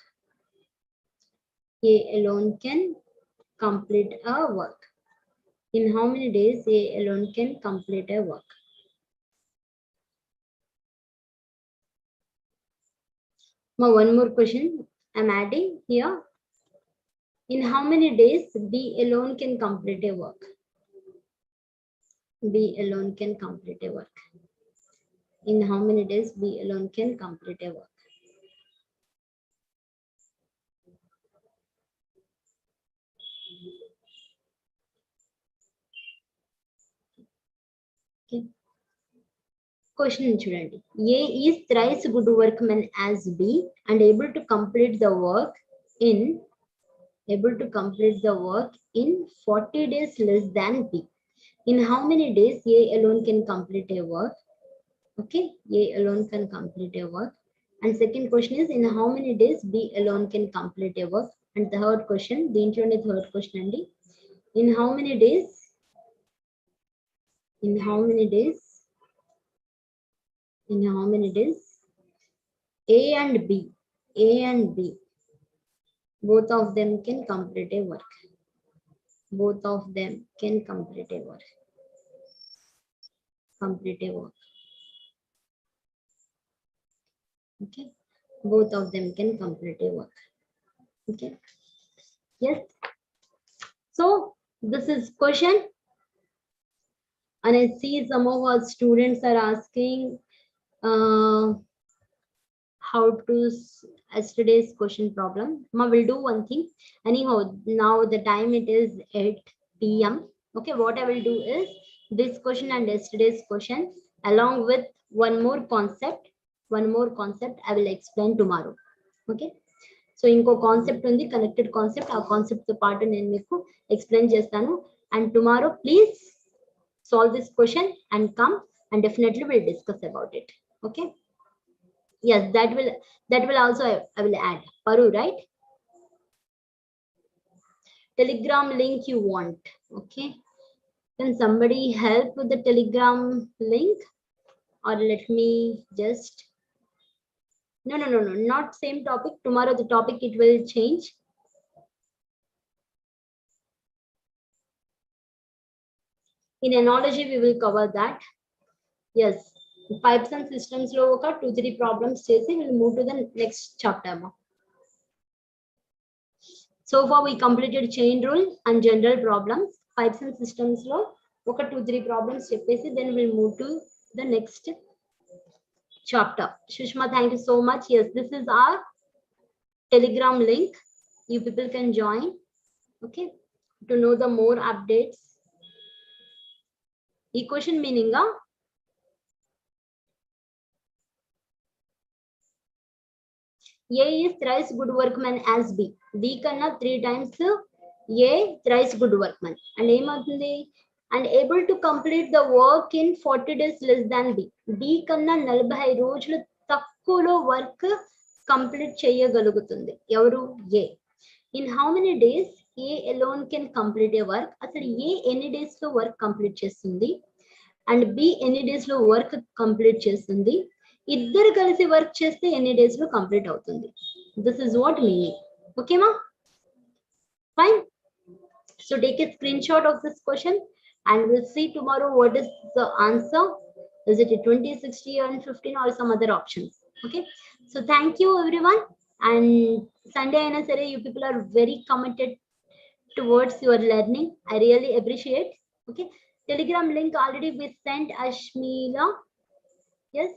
A: A alone can complete a work. In how many days A alone can complete a work? Now one more question I'm adding here. In how many days B alone can complete a work? B alone can complete a work. In how many days B alone can complete a work? Okay. Question చూడండి. A is thrice good workman as B and able to complete the work in 40 days less than B. In how many days A alone can complete a work? Okay, A alone can complete a work. And second question is, in how many days B alone can complete a work? And the third question, the third question అండి. In how many days? In how many days? In how many days? A and B, both of them can complete a work. Both of them can complete a work. Complete a work. Okay, both of them can complete a work. Okay, yes. So this is question, and I see some of our students are asking how to yesterday's question problem. Ma will do one thing. Anyhow, now the time it is 8 p.m. Okay, what I will do is this question and yesterday's question along with one more concept I will explain tomorrow. Okay, so ఇంకో concept ఉంది, connected concept. ఆ concept తో పాటు నేను మీకు explain చేస్తాను. And tomorrow please solve this question and come, and definitely we'll discuss about it. Okay, yes, that will also I will add Paru, right? Telegram link you want. Okay, can somebody help with the Telegram link, or let me just no, not same topic. Tomorrow the topic it will change. In analogy we will cover that. Yes, pipes and systems lo oka 2-3 problems chesi we'll move to the next chapter. So far we completed chain rule and general problems. Pipes and systems lo oka 2-3 problems cheppesi then we'll move to the next chapter. Shushma, thank you so much. Yes, this is our Telegram link. You people can join, okay, to know the more updates. Equation meaning A is thrice good workman as B. B kanna 3 times A thrice good workman. And ఏమవుతుంది? And able to complete the work in 40 days less than B. B కన్నా 40 రోజులు తక్కువలో work complete చేయగలుగుతుంది. ఎవరు? A. In how many days A alone can complete a work? అసలు A ఎన్ని days లో work complete చేస్తుంది అండ్ B ఎన్ని డేస్ లో వర్క్ కంప్లీట్ చేస్తుంది? ఇద్దరు కలిసి వర్క్ చేస్తే ఎన్ని డేస్ లో కంప్లీట్ అవుతుంది? This is what meaning. ఓకేమా? Fine. So take a screenshot of this question and we'll see tomorrow what is the answer. Is it a 20, 60 and 15 or some other options? Okay, so thank you everyone. And Sunday aina sare you people are very committed towards your learning. I really appreciate. Okay, Telegram link already we sent Ashmila. Yes,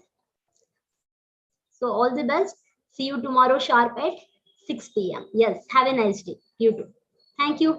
A: so all the best. See you tomorrow sharp at 6 p.m. Yes, have a nice day. You too. Thank you.